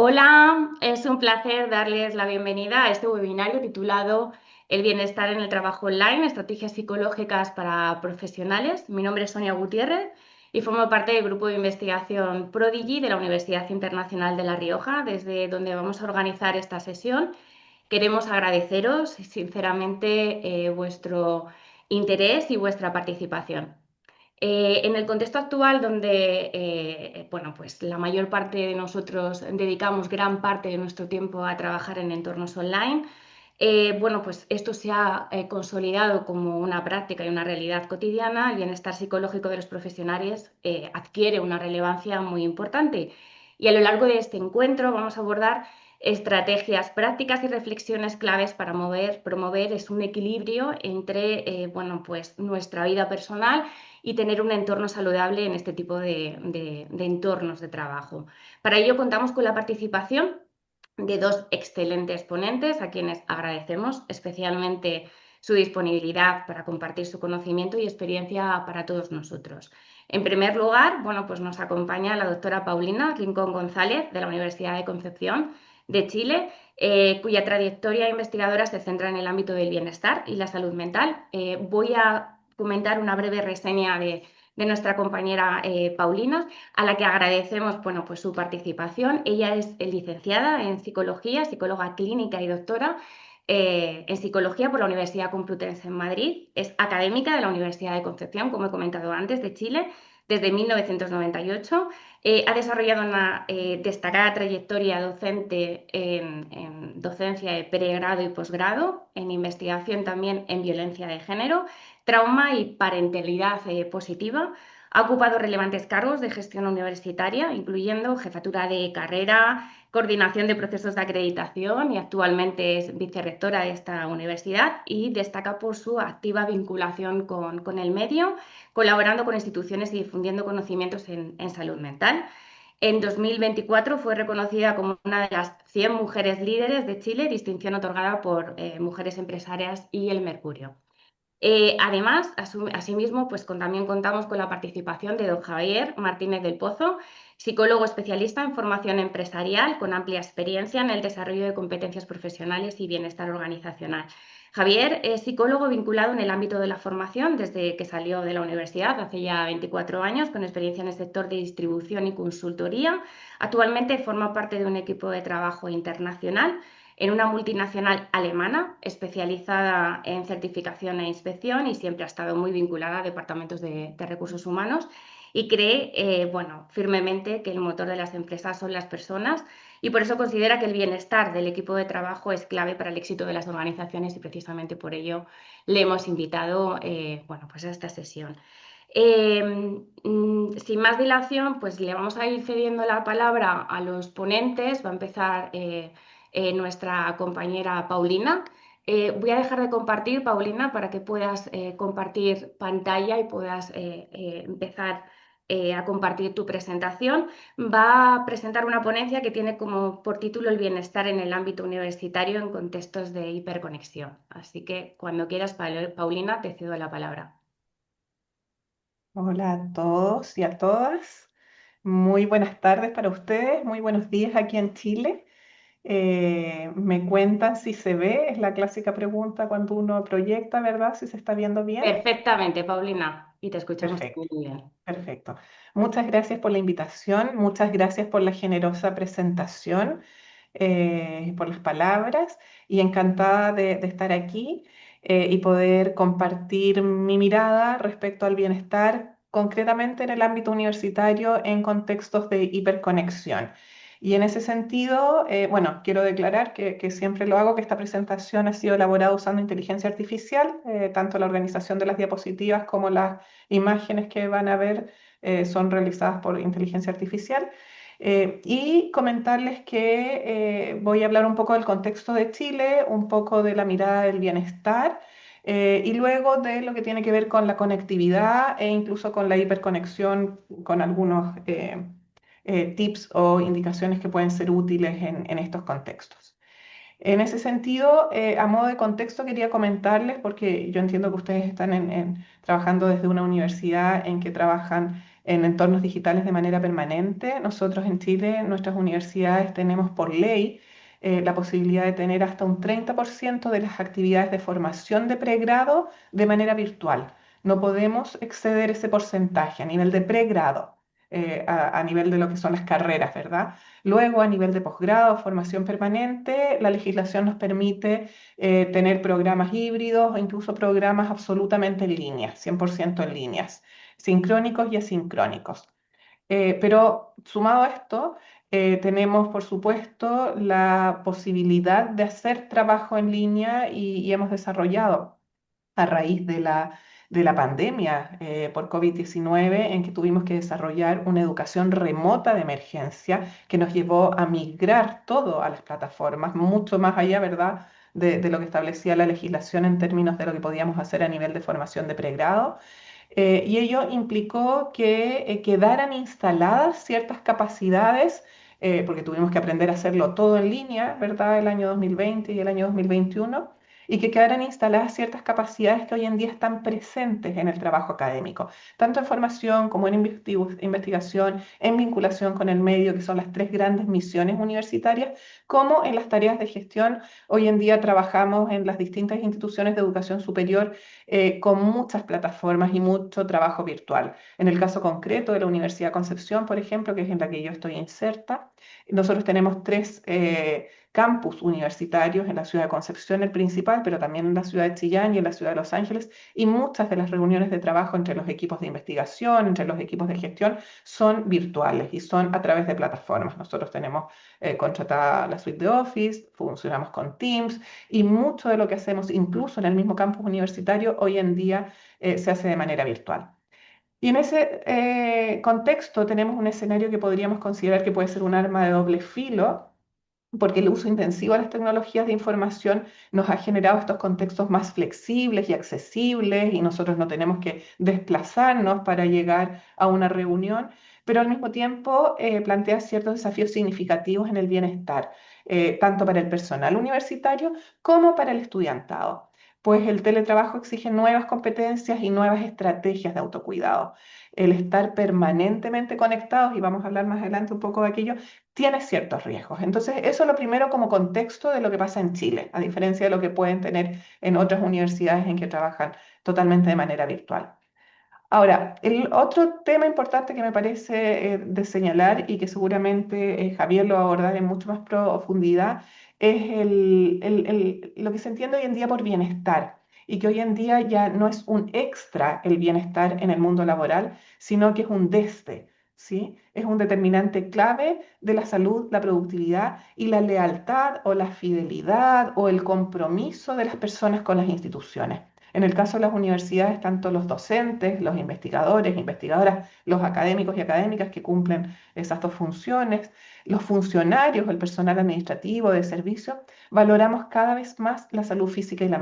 Hola, es un placer darles la bienvenida a este webinario titulado El bienestar en el trabajo online, estrategias psicológicas para profesionales. Mi nombre es Sonia Gutiérrez y formo parte del grupo de investigación Prodigy de la Universidad Internacional de La Rioja, desde donde vamos a organizar esta sesión. Queremos agradeceros sinceramente vuestro interés y vuestra participación. En el contexto actual, donde bueno, pues la mayor parte de nosotros dedicamos gran parte de nuestro tiempo a trabajar en entornos online, bueno, pues esto se ha consolidado como una práctica y una realidad cotidiana. El bienestar psicológico de los profesionales adquiere una relevancia muy importante. Y a lo largo de este encuentro vamos a abordar estrategias prácticas y reflexiones claves para promover un equilibrio entre bueno, pues nuestra vida personal y tener un entorno saludable en este tipo de entornos de trabajo. Para ello contamos con la participación de dos excelentes ponentes a quienes agradecemos especialmente su disponibilidad para compartir su conocimiento y experiencia para todos nosotros. En primer lugar, bueno, pues nos acompaña la doctora Paulina Rincón González de la Universidad de Concepción de Chile, cuya trayectoria investigadora se centra en el ámbito del bienestar y la salud mental. Voy a comentar una breve reseña de nuestra compañera Paulina, a la que agradecemos bueno, pues su participación. Ella es licenciada en psicología, psicóloga clínica y doctora en psicología por la Universidad Complutense en Madrid. Es académica de la Universidad de Concepción, como he comentado antes, de Chile, desde 1998. Ha desarrollado una destacada trayectoria docente en docencia de pregrado y posgrado, en investigación también en violencia de género, trauma y parentalidad positiva. Ha ocupado relevantes cargos de gestión universitaria, incluyendo jefatura de carrera, coordinación de procesos de acreditación, y actualmente es vicerrectora de esta universidad y destaca por su activa vinculación con el medio, colaborando con instituciones y difundiendo conocimientos en salud mental. En 2024 fue reconocida como una de las 100 mujeres líderes de Chile, distinción otorgada por Mujeres Empresarias y El Mercurio. Además, asimismo, pues también contamos con la participación de don Javier Martínez del Pozo, psicólogo especialista en formación empresarial con amplia experiencia en el desarrollo de competencias profesionales y bienestar organizacional. Javier es psicólogo vinculado en el ámbito de la formación desde que salió de la universidad hace ya 24 años, con experiencia en el sector de distribución y consultoría. Actualmente forma parte de un equipo de trabajo internacional en una multinacional alemana especializada en certificación e inspección, y siempre ha estado muy vinculada a departamentos de recursos humanos, y cree bueno, firmemente que el motor de las empresas son las personas, y por eso considera que el bienestar del equipo de trabajo es clave para el éxito de las organizaciones, y precisamente por ello le hemos invitado bueno, pues a esta sesión. Sin más dilación, pues le vamos a ir cediendo la palabra a los ponentes. Va a empezar nuestra compañera Paulina. Voy a dejar de compartir, Paulina, para que puedas compartir pantalla y puedas empezar a compartir tu presentación. Va a presentar una ponencia que tiene como por título El bienestar en el ámbito universitario en contextos de hiperconexión. Así que cuando quieras, Paulina, te cedo la palabra. Hola a todos y a todas. Muy buenas tardes para ustedes, muy buenos días aquí en Chile. Me cuentan si se ve, es la clásica pregunta cuando uno proyecta, ¿verdad? Si se está viendo bien. Perfectamente, Paulina, y te escuchamos Perfecto, muy bien. perfecto. Muchas gracias por la invitación, muchas gracias por la generosa presentación, por las palabras y encantada de estar aquí y poder compartir mi mirada respecto al bienestar, concretamente en el ámbito universitario en contextos de hiperconexión. Y en ese sentido, bueno, quiero declarar que siempre lo hago, que esta presentación ha sido elaborada usando inteligencia artificial, tanto la organización de las diapositivas como las imágenes que van a ver son realizadas por inteligencia artificial. Y comentarles que voy a hablar un poco del contexto de Chile, un poco de la mirada del bienestar y luego de lo que tiene que ver con la conectividad e incluso con la hiperconexión, con algunos tips o indicaciones que pueden ser útiles en estos contextos. En ese sentido, a modo de contexto, quería comentarles, porque yo entiendo que ustedes están trabajando desde una universidad en que trabajan en entornos digitales de manera permanente. Nosotros en Chile, nuestras universidades tenemos por ley la posibilidad de tener hasta un 30% de las actividades de formación de pregrado de manera virtual. No podemos exceder ese porcentaje a nivel de pregrado, a nivel de lo que son las carreras, ¿verdad? Luego, a nivel de posgrado, formación permanente, la legislación nos permite tener programas híbridos o incluso programas absolutamente en línea, 100% en líneas, sincrónicos y asincrónicos. Pero sumado a esto, tenemos, por supuesto, la posibilidad de hacer trabajo en línea y hemos desarrollado a raíz de la pandemia por COVID-19, en que tuvimos que desarrollar una educación remota de emergencia que nos llevó a migrar todo a las plataformas, mucho más allá, ¿verdad?, de lo que establecía la legislación en términos de lo que podíamos hacer a nivel de formación de pregrado. Y ello implicó que quedaran instaladas ciertas capacidades, porque tuvimos que aprender a hacerlo todo en línea, ¿verdad? El año 2020 y el año 2021, y que quedaran instaladas ciertas capacidades que hoy en día están presentes en el trabajo académico, tanto en formación como en investigación, en vinculación con el medio, que son las tres grandes misiones universitarias, como en las tareas de gestión. Hoy en día trabajamos en las distintas instituciones de educación superior con muchas plataformas y mucho trabajo virtual. En el caso concreto de la Universidad de Concepción, por ejemplo, que es en la que yo estoy inserta, nosotros tenemos tres campus universitarios en la ciudad de Concepción, el principal, pero también en la ciudad de Chillán y en la ciudad de Los Ángeles, y muchas de las reuniones de trabajo entre los equipos de investigación, entre los equipos de gestión, son virtuales y son a través de plataformas. Nosotros tenemos contratada la suite de Office, funcionamos con Teams, y mucho de lo que hacemos, incluso en el mismo campus universitario, hoy en día se hace de manera virtual. Y en ese contexto tenemos un escenario que podríamos considerar que puede ser un arma de doble filo, porque el uso intensivo de las tecnologías de información nos ha generado estos contextos más flexibles y accesibles, y nosotros no tenemos que desplazarnos para llegar a una reunión, pero al mismo tiempo plantea ciertos desafíos significativos en el bienestar, tanto para el personal universitario como para el estudiantado, pues el teletrabajo exige nuevas competencias y nuevas estrategias de autocuidado. El estar permanentemente conectados, y vamos a hablar más adelante un poco de aquello, tiene ciertos riesgos. Entonces, eso es lo primero como contexto de lo que pasa en Chile, a diferencia de lo que pueden tener en otras universidades en que trabajan totalmente de manera virtual. Ahora, el otro tema importante que me parece de señalar y que seguramente Javier lo va a abordar en mucho más profundidad es lo que se entiende hoy en día por bienestar, y que hoy en día ya no es un extra el bienestar en el mundo laboral, sino que es un desde, ¿sí? Es un determinante clave de la salud, la productividad y la lealtad o la fidelidad o el compromiso de las personas con las instituciones. En el caso de las universidades, tanto los docentes, los investigadores, investigadoras, los académicos y académicas que cumplen esas dos funciones, los funcionarios, el personal administrativo de servicio, valoramos cada vez más la salud física y la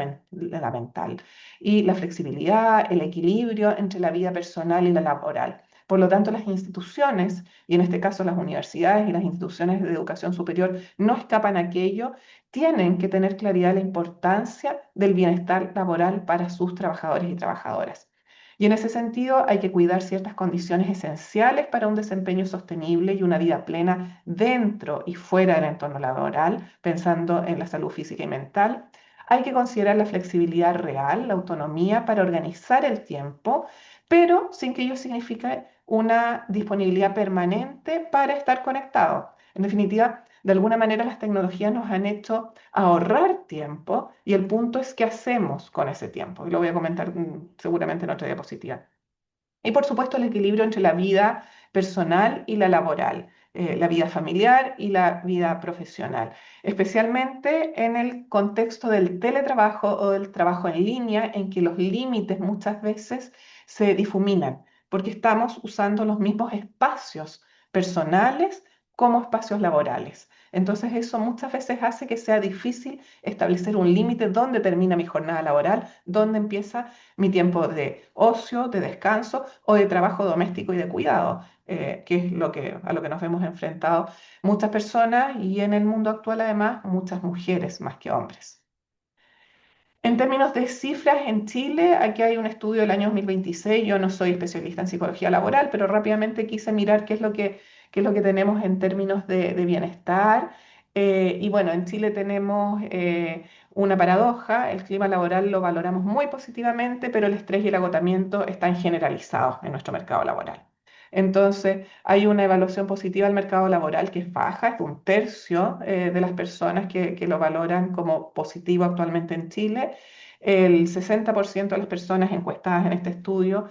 mental, y la flexibilidad, el equilibrio entre la vida personal y la laboral. Por lo tanto, las instituciones, y en este caso las universidades y las instituciones de educación superior, no escapan a aquello, tienen que tener claridad de la importancia del bienestar laboral para sus trabajadores y trabajadoras. Y en ese sentido hay que cuidar ciertas condiciones esenciales para un desempeño sostenible y una vida plena dentro y fuera del entorno laboral, pensando en la salud física y mental. Hay que considerar la flexibilidad real, la autonomía para organizar el tiempo, pero sin que ello signifique una disponibilidad permanente para estar conectado. En definitiva, de alguna manera las tecnologías nos han hecho ahorrar tiempo, y el punto es qué hacemos con ese tiempo. Y lo voy a comentar seguramente en otra diapositiva. Y por supuesto el equilibrio entre la vida personal y la laboral, la vida familiar y la vida profesional, especialmente en el contexto del teletrabajo o del trabajo en línea, en que los límites muchas veces se difuminan, porque estamos usando los mismos espacios personales como espacios laborales. Entonces eso muchas veces hace que sea difícil establecer un límite dónde termina mi jornada laboral, dónde empieza mi tiempo de ocio, de descanso o de trabajo doméstico y de cuidado, que es a lo que nos vemos enfrentados muchas personas, y en el mundo actual además muchas mujeres más que hombres. En términos de cifras en Chile, aquí hay un estudio del año 2026. Yo no soy especialista en psicología laboral, pero rápidamente quise mirar qué es lo que tenemos en términos de bienestar. Y bueno, en Chile tenemos una paradoja. El clima laboral lo valoramos muy positivamente, pero el estrés y el agotamiento están generalizados en nuestro mercado laboral. Entonces, hay una evaluación positiva del mercado laboral que es baja, es un tercio de las personas que lo valoran como positivo actualmente en Chile. El 60% de las personas encuestadas en este estudio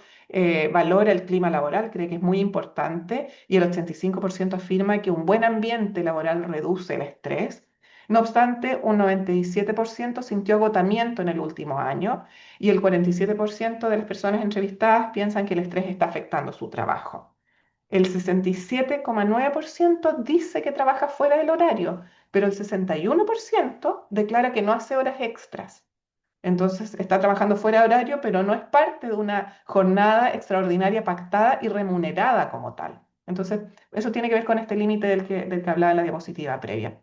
valora el clima laboral, cree que es muy importante, y el 85% afirma que un buen ambiente laboral reduce el estrés. No obstante, un 97% sintió agotamiento en el último año y el 47% de las personas entrevistadas piensan que el estrés está afectando su trabajo. El 67,9% dice que trabaja fuera del horario, pero el 61% declara que no hace horas extras. Entonces está trabajando fuera de horario, pero no es parte de una jornada extraordinaria pactada y remunerada como tal. Entonces, eso tiene que ver con este límite del que hablaba en la diapositiva previa.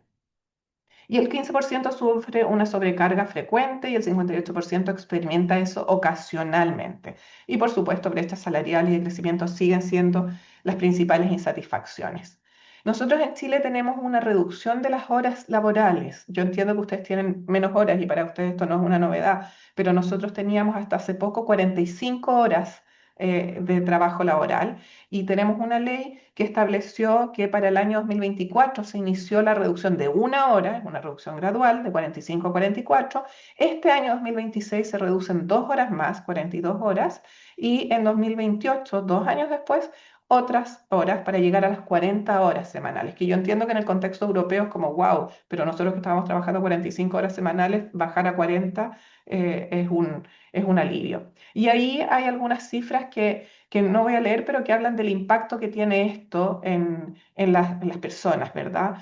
Y el 15% sufre una sobrecarga frecuente y el 58% experimenta eso ocasionalmente. Y por supuesto, brechas salariales y de crecimiento siguen siendo las principales insatisfacciones. Nosotros en Chile tenemos una reducción de las horas laborales. Yo entiendo que ustedes tienen menos horas y para ustedes esto no es una novedad, pero nosotros teníamos hasta hace poco 45 horas de trabajo laboral y tenemos una ley que estableció que para el año 2024 se inició la reducción de una hora, una reducción gradual de 45 a 44. Este año 2026 se reducen 2 horas más, 42 horas, y en 2028, 2 años después, otras horas para llegar a las 40 horas semanales, que yo entiendo que en el contexto europeo es como, wow, pero nosotros que estábamos trabajando 45 horas semanales, bajar a 40 es un alivio. Y ahí hay algunas cifras que no voy a leer, pero que hablan del impacto que tiene esto en las personas, ¿verdad?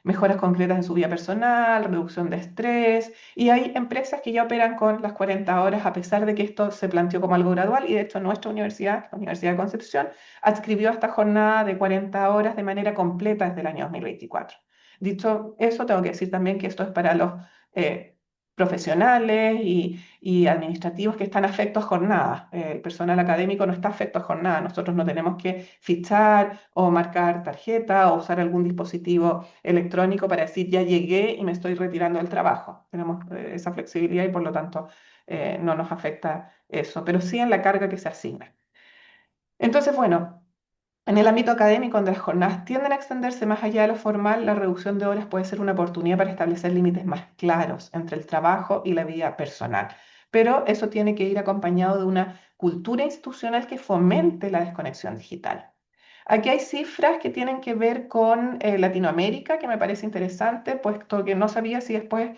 Mejoras concretas en su vida personal, reducción de estrés, y hay empresas que ya operan con las 40 horas, a pesar de que esto se planteó como algo gradual, y de hecho nuestra universidad, la Universidad de Concepción, adscribió esta jornada de 40 horas de manera completa desde el año 2024. Dicho eso, tengo que decir también que esto es para los eh, profesionales y administrativos que están afectos a jornada. El personal académico no está afecto a jornada. Nosotros no tenemos que fichar o marcar tarjeta o usar algún dispositivo electrónico para decir ya llegué y me estoy retirando del trabajo. Tenemos esa flexibilidad y por lo tanto no nos afecta eso, pero sí en la carga que se asigna. Entonces, bueno, en el ámbito académico, donde las jornadas tienden a extenderse más allá de lo formal, la reducción de horas puede ser una oportunidad para establecer límites más claros entre el trabajo y la vida personal. Pero eso tiene que ir acompañado de una cultura institucional que fomente la desconexión digital. Aquí hay cifras que tienen que ver con Latinoamérica, que me parece interesante, puesto que no sabía si después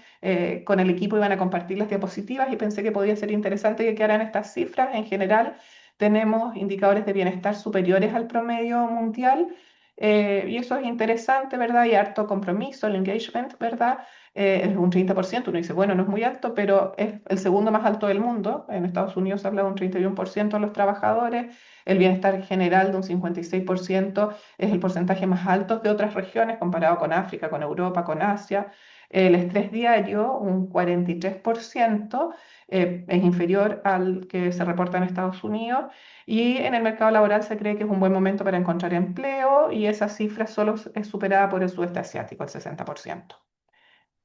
con el equipo iban a compartir las diapositivas y pensé que podía ser interesante que quedaran estas cifras. En general, tenemos indicadores de bienestar superiores al promedio mundial y eso es interesante, ¿verdad? Y harto compromiso, el engagement, ¿verdad? Es un 30%. Uno dice, bueno, no es muy alto, pero es el segundo más alto del mundo. En Estados Unidos se habla de un 31% de los trabajadores. El bienestar general de un 56% es el porcentaje más alto de otras regiones comparado con África, con Europa, con Asia. El estrés diario, un 43%, es inferior al que se reporta en Estados Unidos. Y en el mercado laboral se cree que es un buen momento para encontrar empleo y esa cifra solo es superada por el sudeste asiático, el 60%.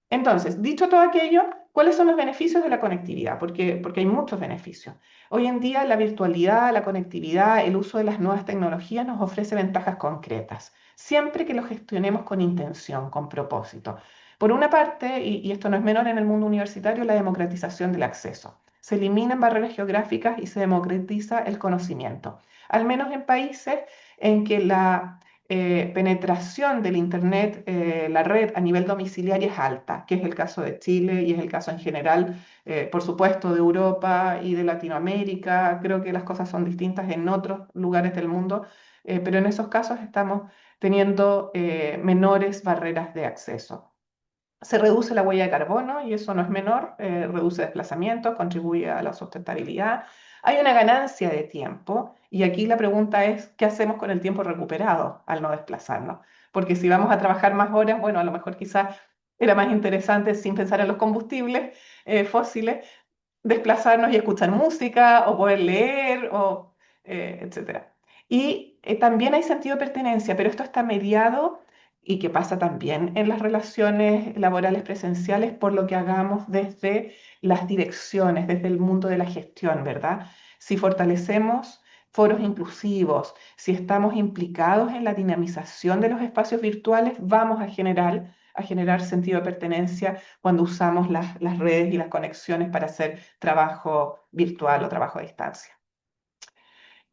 Entonces, dicho todo aquello, ¿cuáles son los beneficios de la conectividad? Porque hay muchos beneficios. Hoy en día la virtualidad, la conectividad, el uso de las nuevas tecnologías nos ofrece ventajas concretas, siempre que lo gestionemos con intención, con propósito. Por una parte, y esto no es menor en el mundo universitario, la democratización del acceso. Se eliminan barreras geográficas y se democratiza el conocimiento, al menos en países en que la penetración del Internet, la red a nivel domiciliario es alta, que es el caso de Chile y es el caso en general, por supuesto, de Europa y de Latinoamérica. Creo que las cosas son distintas en otros lugares del mundo, pero en esos casos estamos teniendo menores barreras de acceso. Se reduce la huella de carbono y eso no es menor, reduce desplazamientos, contribuye a la sustentabilidad. Hay una ganancia de tiempo y aquí la pregunta es, ¿qué hacemos con el tiempo recuperado al no desplazarnos? Porque si vamos a trabajar más horas, bueno, a lo mejor quizás Era más interesante, sin pensar en los combustibles fósiles, desplazarnos y escuchar música o poder leer, o, etcétera. Y también hay sentido de pertenencia, pero esto está mediado y que pasa también en las relaciones laborales presenciales por lo que hagamos desde las direcciones, desde el mundo de la gestión, ¿verdad? Si fortalecemos foros inclusivos, si estamos implicados en la dinamización de los espacios virtuales, vamos a generar sentido de pertenencia cuando usamos las redes y las conexiones para hacer trabajo virtual o trabajo a distancia.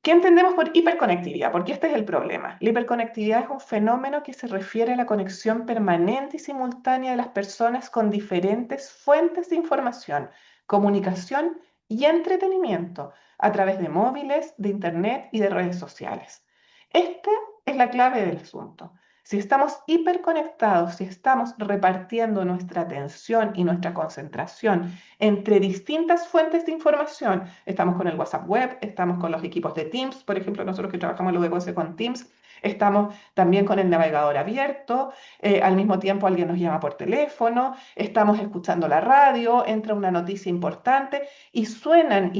¿Qué entendemos por hiperconectividad? Porque este es el problema. La hiperconectividad es un fenómeno que se refiere a la conexión permanente y simultánea de las personas con diferentes fuentes de información, comunicación y entretenimiento a través de móviles, de Internet y de redes sociales. Esta es la clave del asunto. Si estamos hiperconectados, si estamos repartiendo nuestra atención y nuestra concentración entre distintas fuentes de información, estamos con el WhatsApp web, estamos con los equipos de Teams, por ejemplo, nosotros que trabajamos en los de con Teams, estamos también con el navegador abierto, al mismo tiempo alguien nos llama por teléfono, estamos escuchando la radio, entra una noticia importante y suenan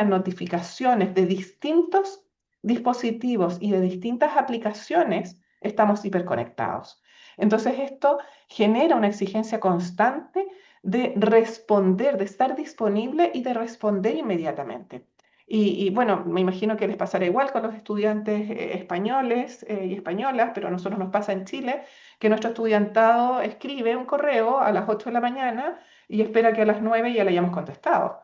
notificaciones de distintos dispositivos y de distintas aplicaciones, estamos hiperconectados. Entonces esto genera una exigencia constante de responder, de estar disponible y de responder inmediatamente. Bueno, me imagino que les pasará igual con los estudiantes españoles y españolas, pero a nosotros nos pasa en Chile que nuestro estudiantado escribe un correo a las 8 de la mañana y espera que a las 9 ya le hayamos contestado.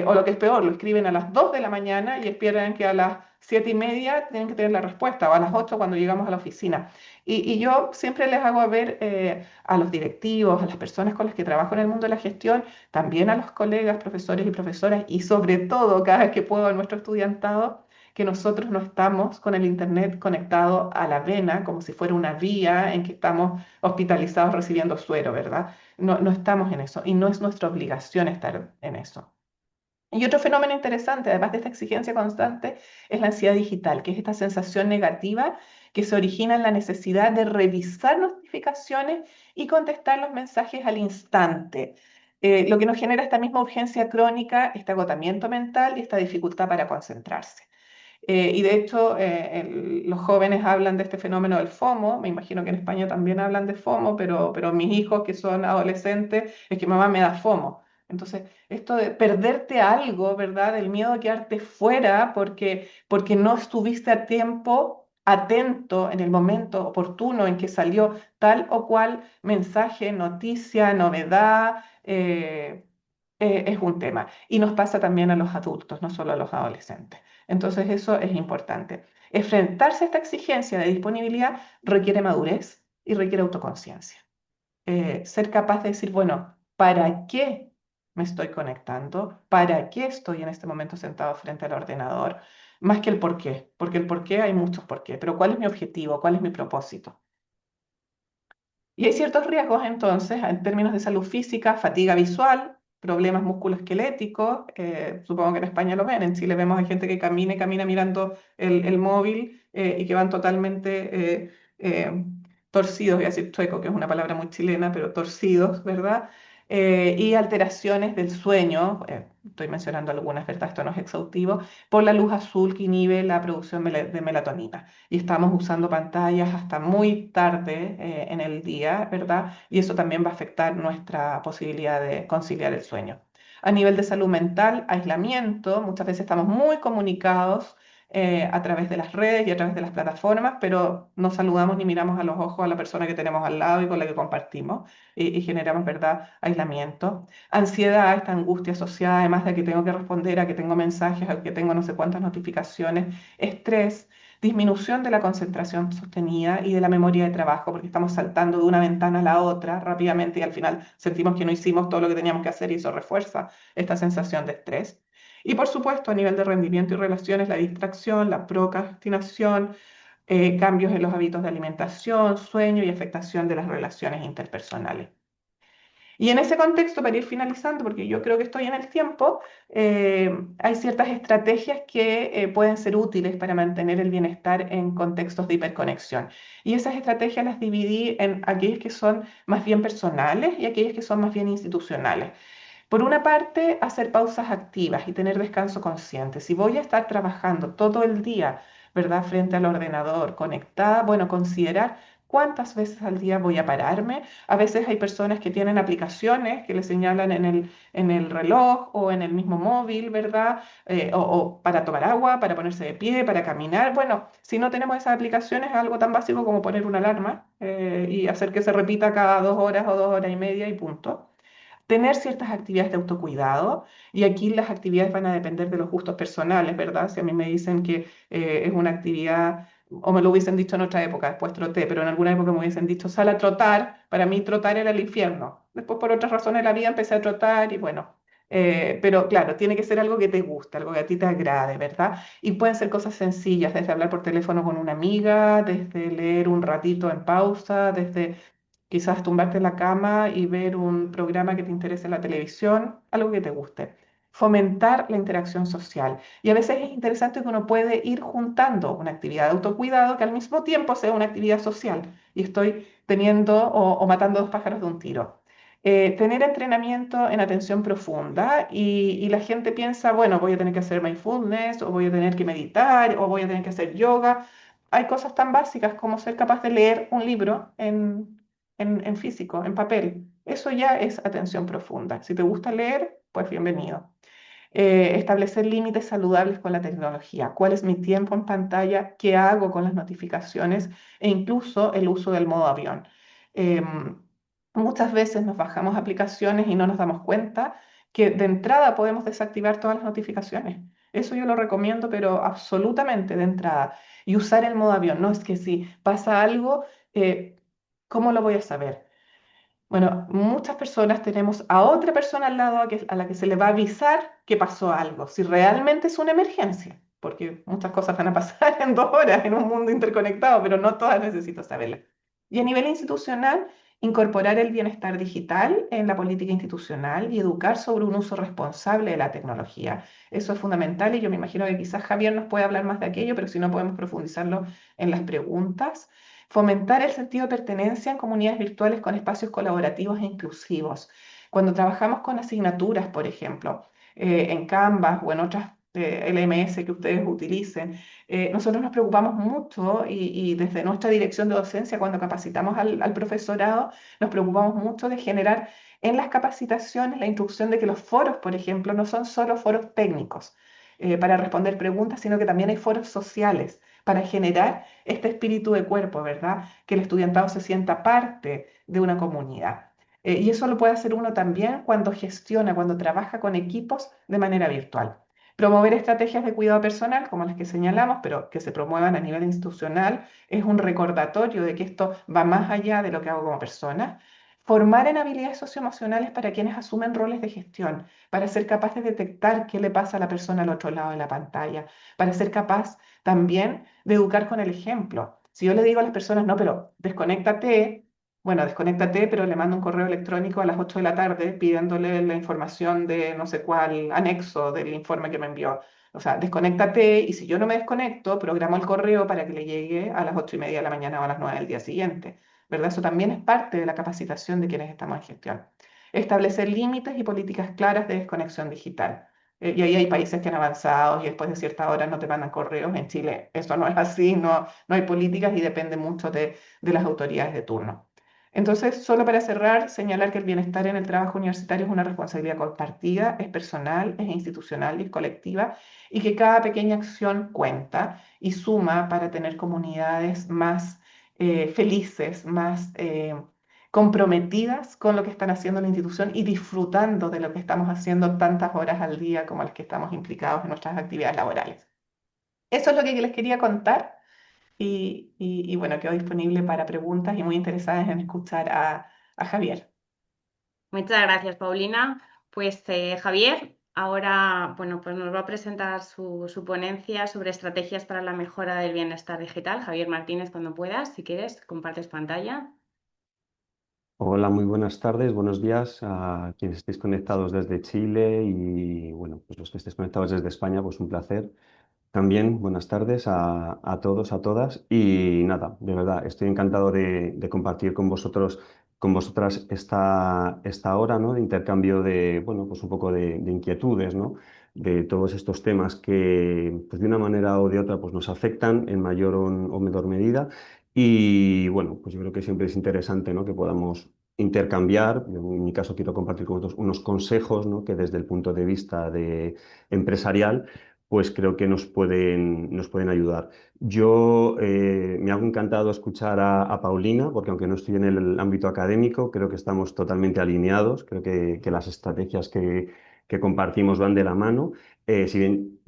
O lo que es peor, lo escriben a las 2 de la mañana y esperan que a las 7:30 tienen que tener la respuesta, o a las 8 cuando llegamos a la oficina. Y yo siempre les hago ver a los directivos, a las personas con las que trabajo en el mundo de la gestión, también a los colegas, profesores y profesoras, y sobre todo cada vez que puedo a nuestro estudiantado, que nosotros no estamos con el Internet conectado a la vena, como si fuera una vía en que estamos hospitalizados recibiendo suero, ¿verdad? No, no estamos en eso y no es nuestra obligación estar en eso. Y otro fenómeno interesante, además de esta exigencia constante, es la ansiedad digital, que es esta sensación negativa que se origina en la necesidad de revisar notificaciones y contestar los mensajes al instante, lo que nos genera esta misma urgencia crónica, este agotamiento mental y esta dificultad para concentrarse. Y de hecho, los jóvenes hablan de este fenómeno del FOMO. Me imagino que en España también hablan de FOMO, pero mis hijos que son adolescentes, es que mamá me da FOMO. Entonces, esto de perderte algo, ¿verdad? El miedo a quedarte fuera porque no estuviste a tiempo atento en el momento oportuno en que salió tal o cual mensaje, noticia, novedad, es un tema. Y nos pasa también a los adultos, no solo a los adolescentes. Entonces eso es importante. Enfrentarse a esta exigencia de disponibilidad requiere madurez y requiere autoconciencia. Ser capaz de decir, bueno, ¿para qué me estoy conectando? ¿Para qué estoy en este momento sentado frente al ordenador? Más que el por qué, porque el por qué hay muchos por qué, pero ¿cuál es mi objetivo? ¿Cuál es mi propósito? Y hay ciertos riesgos entonces en términos de salud física, fatiga visual, problemas musculoesqueléticos, supongo que en España lo ven, en Chile vemos a gente que camina y camina mirando el móvil y que van totalmente torcidos, voy a decir chueco, que es una palabra muy chilena, pero torcidos, ¿verdad? Y alteraciones del sueño, estoy mencionando algunas, ¿verdad? Esto no es exhaustivo, por la luz azul que inhibe la producción de melatonina y estamos usando pantallas hasta muy tarde en el día, ¿verdad? Y eso también va a afectar nuestra posibilidad de conciliar el sueño. A nivel de salud mental, aislamiento, muchas veces estamos muy comunicados a través de las redes y a través de las plataformas, pero no saludamos ni miramos a los ojos a la persona que tenemos al lado y con la que compartimos y generamos, ¿verdad?, aislamiento. Ansiedad, esta angustia asociada, además de que tengo que responder, a que tengo mensajes, a que tengo no sé cuántas notificaciones. Estrés, disminución de la concentración sostenida y de la memoria de trabajo, porque estamos saltando de una ventana a la otra rápidamente y al final sentimos que no hicimos todo lo que teníamos que hacer y eso refuerza esta sensación de estrés. Y por supuesto, a nivel de rendimiento y relaciones, la distracción, la procrastinación, cambios en los hábitos de alimentación, sueño y afectación de las relaciones interpersonales. Y en ese contexto, para ir finalizando, porque yo creo que estoy en el tiempo, hay ciertas estrategias que pueden ser útiles para mantener el bienestar en contextos de hiperconexión. Y esas estrategias las dividí en aquellas que son más bien personales y aquellas que son más bien institucionales. Por una parte, hacer pausas activas y tener descanso consciente. Si voy a estar trabajando todo el día, ¿verdad?, frente al ordenador, conectada, bueno, considerar cuántas veces al día voy a pararme. A veces hay personas que tienen aplicaciones que les señalan en el reloj o en el mismo móvil, ¿verdad? O para tomar agua, para ponerse de pie, para caminar. Bueno, si no tenemos esas aplicaciones, es algo tan básico como poner una alarma y hacer que se repita cada 2 horas o 2 horas y media y punto. Tener ciertas actividades de autocuidado, y aquí las actividades van a depender de los gustos personales, ¿verdad? Si a mí me dicen que es una actividad, o me lo hubiesen dicho en otra época, después troté, pero en alguna época me hubiesen dicho sal a trotar, para mí trotar era el infierno. Después por otras razones de la vida empecé a trotar y bueno, pero claro, tiene que ser algo que te guste, algo que a ti te agrade, ¿verdad? Y pueden ser cosas sencillas, desde hablar por teléfono con una amiga, desde leer un ratito en pausa, desde quizás tumbarte en la cama y ver un programa que te interese en la televisión, algo que te guste. Fomentar la interacción social. Y a veces es interesante que uno puede ir juntando una actividad de autocuidado que al mismo tiempo sea una actividad social. Y estoy teniendo o matando dos pájaros de un tiro. Tener entrenamiento en atención profunda y la gente piensa, bueno, voy a tener que hacer mindfulness o voy a tener que meditar o voy a tener que hacer yoga. Hay cosas tan básicas como ser capaz de leer un libro en físico, en papel. Eso ya es atención profunda. Si te gusta leer, pues bienvenido. Establecer límites saludables con la tecnología. ¿Cuál es mi tiempo en pantalla? ¿Qué hago con las notificaciones? E incluso el uso del modo avión. Em, Muchas veces nos bajamos aplicaciones y no nos damos cuenta que de entrada podemos desactivar todas las notificaciones. Eso yo lo recomiendo, pero absolutamente de entrada. Y usar el modo avión. No es que si pasa algo, eh, ¿cómo lo voy a saber? Bueno, muchas personas tenemos a otra persona al lado a la que se le va a avisar que pasó algo, si realmente es una emergencia, porque muchas cosas van a pasar en 2 horas en un mundo interconectado, pero no todas necesito saberlas. Y a nivel institucional, incorporar el bienestar digital en la política institucional y educar sobre un uso responsable de la tecnología. Eso es fundamental y yo me imagino que quizás Javier nos puede hablar más de aquello, pero si no podemos profundizarlo en las preguntas. Fomentar el sentido de pertenencia en comunidades virtuales con espacios colaborativos e inclusivos. Cuando trabajamos con asignaturas, por ejemplo, en Canvas o en otras LMS que ustedes utilicen, nosotros nos preocupamos mucho y desde nuestra dirección de docencia, cuando capacitamos al profesorado, nos preocupamos mucho de generar en las capacitaciones la instrucción de que los foros, por ejemplo, no son solo foros técnicos para responder preguntas, sino que también hay foros sociales para generar este espíritu de cuerpo, ¿verdad? Que el estudiantado se sienta parte de una comunidad. Y eso lo puede hacer uno también cuando gestiona, cuando trabaja con equipos de manera virtual. Promover estrategias de cuidado personal, como las que señalamos, pero que se promuevan a nivel institucional, es un recordatorio de que esto va más allá de lo que hago como persona. Formar en habilidades socioemocionales para quienes asumen roles de gestión, para ser capaz de detectar qué le pasa a la persona al otro lado de la pantalla, para ser capaz también de educar con el ejemplo. Si yo le digo a las personas, no, pero desconéctate, bueno, desconéctate, pero le mando un correo electrónico a las 8 de la tarde pidiéndole la información de no sé cuál anexo del informe que me envió. O sea, desconéctate y si yo no me desconecto, programo el correo para que le llegue a las 8:30 de la mañana o a las 9 del día siguiente. ¿Verdad? Eso también es parte de la capacitación de quienes estamos en gestión. Establecer límites y políticas claras de desconexión digital. Y ahí hay países que han avanzado y después de cierta hora no te mandan correos. En Chile eso no es así, no hay políticas y depende mucho de las autoridades de turno. Entonces, solo para cerrar, señalar que el bienestar en el trabajo universitario es una responsabilidad compartida, es personal, es institucional y es colectiva, y que cada pequeña acción cuenta y suma para tener comunidades más felices, más comprometidas con lo que están haciendo la institución y disfrutando de lo que estamos haciendo tantas horas al día como las que estamos implicados en nuestras actividades laborales. Eso es lo que les quería contar y bueno, quedo disponible para preguntas y muy interesadas en escuchar a Javier. Muchas gracias, Paulina. Pues Javier, ahora bueno, pues nos va a presentar su ponencia sobre estrategias para la mejora del bienestar digital. Javier Martínez, cuando puedas, si quieres, compartes pantalla. Hola, muy buenas tardes, buenos días a quienes estéis conectados desde Chile y bueno, pues los que estéis conectados desde España, pues un placer. También buenas tardes a todos, a todas y nada, de verdad, estoy encantado de compartir con vosotros, con vosotras esta hora, ¿no? De intercambio de, bueno, pues un poco de inquietudes, ¿no? De todos estos temas que, pues de una manera o de otra, pues nos afectan en mayor o menor medida. Y bueno, pues yo creo que siempre es interesante, ¿no? Que podamos intercambiar. Yo, en mi caso quiero compartir con vosotros unos consejos, ¿no? Que desde el punto de vista de empresarial, pues creo que nos pueden ayudar. Yo me hago encantado escuchar a Paulina, porque aunque no estoy en el ámbito académico, creo que estamos totalmente alineados, creo que las estrategias que compartimos van de la mano. Si bien,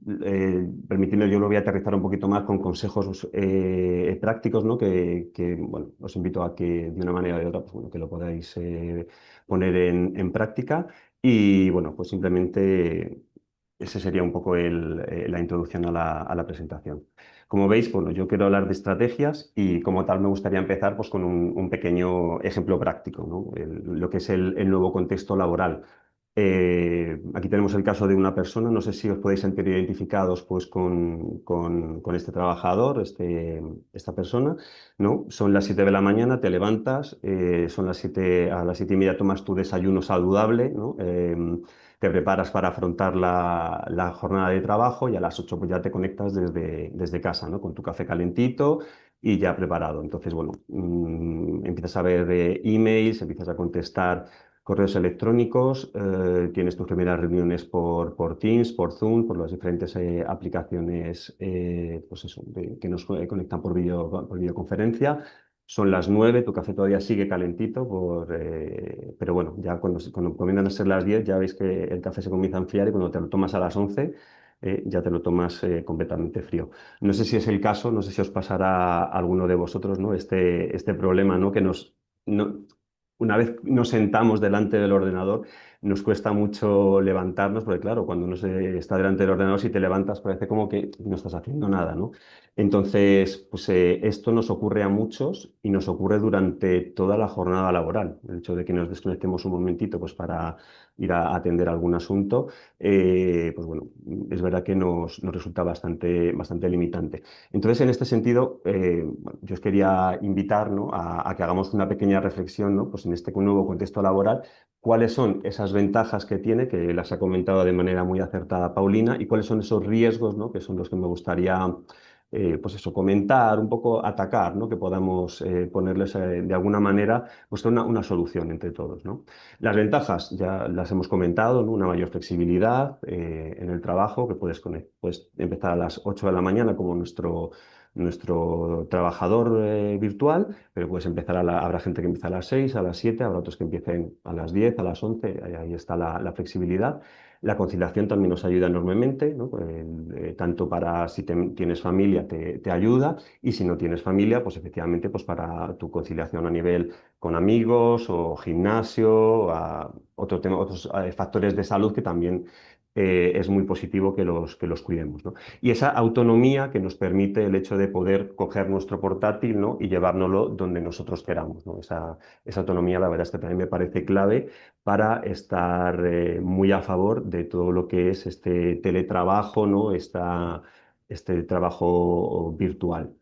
permitidme, yo lo voy a aterrizar un poquito más con consejos prácticos, ¿no? Bueno, os invito a que de una manera o de otra, pues, bueno, que lo podáis poner en práctica. Y bueno, pues simplemente ese sería un poco la introducción a la presentación. Como veis, bueno, yo quiero hablar de estrategias y como tal me gustaría empezar pues, con un pequeño ejemplo práctico, ¿no? Lo que es el nuevo contexto laboral. Aquí tenemos el caso de una persona, no sé si os podéis sentir identificados pues, con este trabajador, esta persona, ¿no? Son las 7 de la mañana, te levantas, son las 7, a las 7:30 tomas tu desayuno saludable, ¿no? Te preparas para afrontar la jornada de trabajo y a las 8 pues ya te conectas desde casa, ¿no? Con tu café calentito y ya preparado. Entonces, bueno, empiezas a ver emails, empiezas a contestar correos electrónicos, tienes tus primeras reuniones por Teams, por Zoom, por las diferentes aplicaciones pues eso, que nos conectan por videoconferencia. Son las 9, tu café todavía sigue calentito, pero bueno, ya cuando comienzan a ser las 10 ya veis que el café se comienza a enfriar y cuando te lo tomas a las 11 ya te lo tomas completamente frío. No sé si es el caso, no sé si os pasará a alguno de vosotros, ¿no? Este problema, ¿no? No- una vez nos sentamos delante del ordenador, nos cuesta mucho levantarnos, porque claro, cuando uno está delante del ordenador, si te levantas parece como que no estás haciendo nada, ¿no? Entonces, pues esto nos ocurre a muchos y nos ocurre durante toda la jornada laboral. El hecho de que nos desconectemos un momentito pues, para ir a atender algún asunto, pues bueno, es verdad que nos resulta bastante limitante. Entonces, en este sentido, bueno, yo os quería invitar, ¿no? a que hagamos una pequeña reflexión, ¿no? Pues en este nuevo contexto laboral, cuáles son esas ventajas que tiene, que las ha comentado de manera muy acertada Paulina, y cuáles son esos riesgos, ¿no? Que son los que me gustaría pues eso, comentar, un poco atacar, ¿no? Que podamos ponerles de alguna manera pues una solución entre todos, ¿no? Las ventajas ya las hemos comentado, ¿no? Una mayor flexibilidad en el trabajo, que puedes empezar a las 8 de la mañana como nuestro trabajador virtual, pero puedes empezar habrá gente que empieza a las 6, a las 7, habrá otros que empiecen a las 10, a las 11, ahí está la flexibilidad. La conciliación también nos ayuda enormemente, ¿no? Tanto para si tienes familia te ayuda y si no tienes familia, pues efectivamente pues para tu conciliación a nivel con amigos o gimnasio, otros factores de salud que también es muy positivo que los cuidemos, ¿no? Y esa autonomía que nos permite el hecho de poder coger nuestro portátil, ¿no? Y llevárnoslo donde nosotros queramos, ¿no? Esa autonomía, la verdad es que también me parece clave para estar muy a favor de todo lo que es este teletrabajo, ¿no? Este trabajo virtual.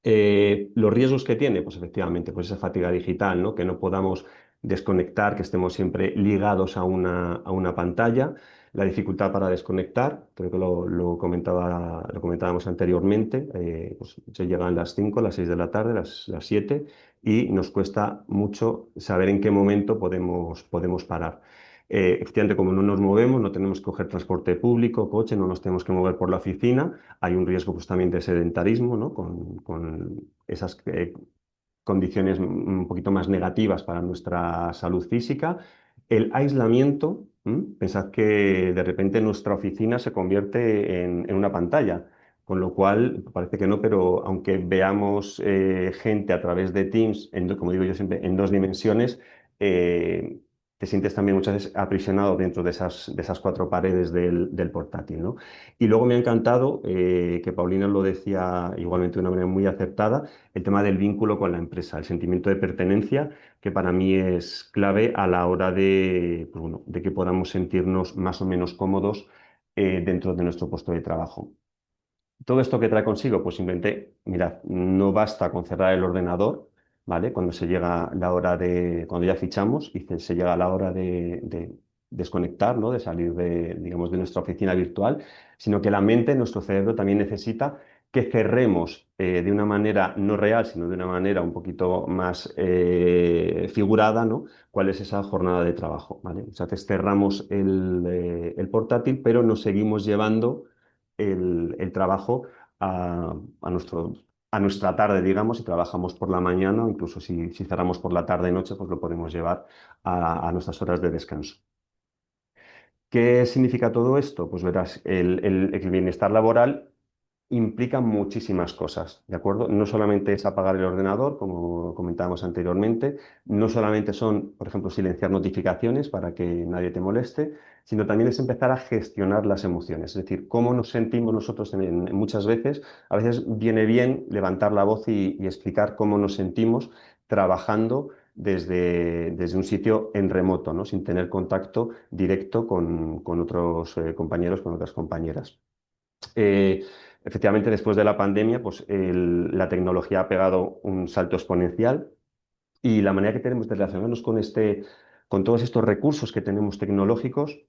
Los riesgos que tiene, pues efectivamente, pues esa fatiga digital, ¿no? Que no podamos desconectar, que estemos siempre ligados a una pantalla, la dificultad para desconectar, creo que lo comentábamos anteriormente, pues se llegan las 5, las 6 de la tarde, las 7, y nos cuesta mucho saber en qué momento podemos parar. Efectivamente, como no nos movemos, no tenemos que coger transporte público, coche, no nos tenemos que mover por la oficina, hay un riesgo pues, también de sedentarismo, ¿no? Con esas condiciones un poquito más negativas para nuestra salud física. El aislamiento, pensad que de repente nuestra oficina se convierte en una pantalla, con lo cual parece que no, pero aunque veamos gente a través de Teams, como digo yo siempre, en dos dimensiones, eh, te sientes también muchas veces aprisionado dentro de esas cuatro paredes del portátil, ¿no? Y luego me ha encantado, que Paulina lo decía igualmente de una manera muy acertada, el tema del vínculo con la empresa, el sentimiento de pertenencia, que para mí es clave a la hora de, pues bueno, de que podamos sentirnos más o menos cómodos dentro de nuestro puesto de trabajo. ¿Todo esto que trae consigo? Pues simplemente, mirad, no basta con cerrar el ordenador, ¿vale? Cuando se llega la hora cuando ya fichamos y se llega la hora de desconectar, ¿no? De salir digamos, de nuestra oficina virtual, sino que la mente, nuestro cerebro también necesita que cerremos de una manera no real, sino de una manera un poquito más figurada, ¿no? ¿Cuál es esa jornada de trabajo, ¿vale? Entonces cerramos el portátil, pero nos seguimos llevando el trabajo a, a nuestro, a nuestra tarde, digamos, si trabajamos por la mañana, o incluso si cerramos por la tarde y noche, pues lo podemos llevar a nuestras horas de descanso. ¿Qué significa todo esto? Pues verás, el bienestar laboral implica muchísimas cosas, ¿de acuerdo? No solamente es apagar el ordenador, como comentábamos anteriormente, no solamente son, por ejemplo, silenciar notificaciones para que nadie te moleste, sino también es empezar a gestionar las emociones, es decir, cómo nos sentimos nosotros muchas veces. A veces viene bien levantar la voz y explicar cómo nos sentimos trabajando desde un sitio en remoto, ¿no? Sin tener contacto directo con otros compañeros, con otras compañeras. Eh, Efectivamente, después de la pandemia, pues la tecnología ha pegado un salto exponencial y la manera que tenemos de relacionarnos con todos estos recursos que tenemos tecnológicos,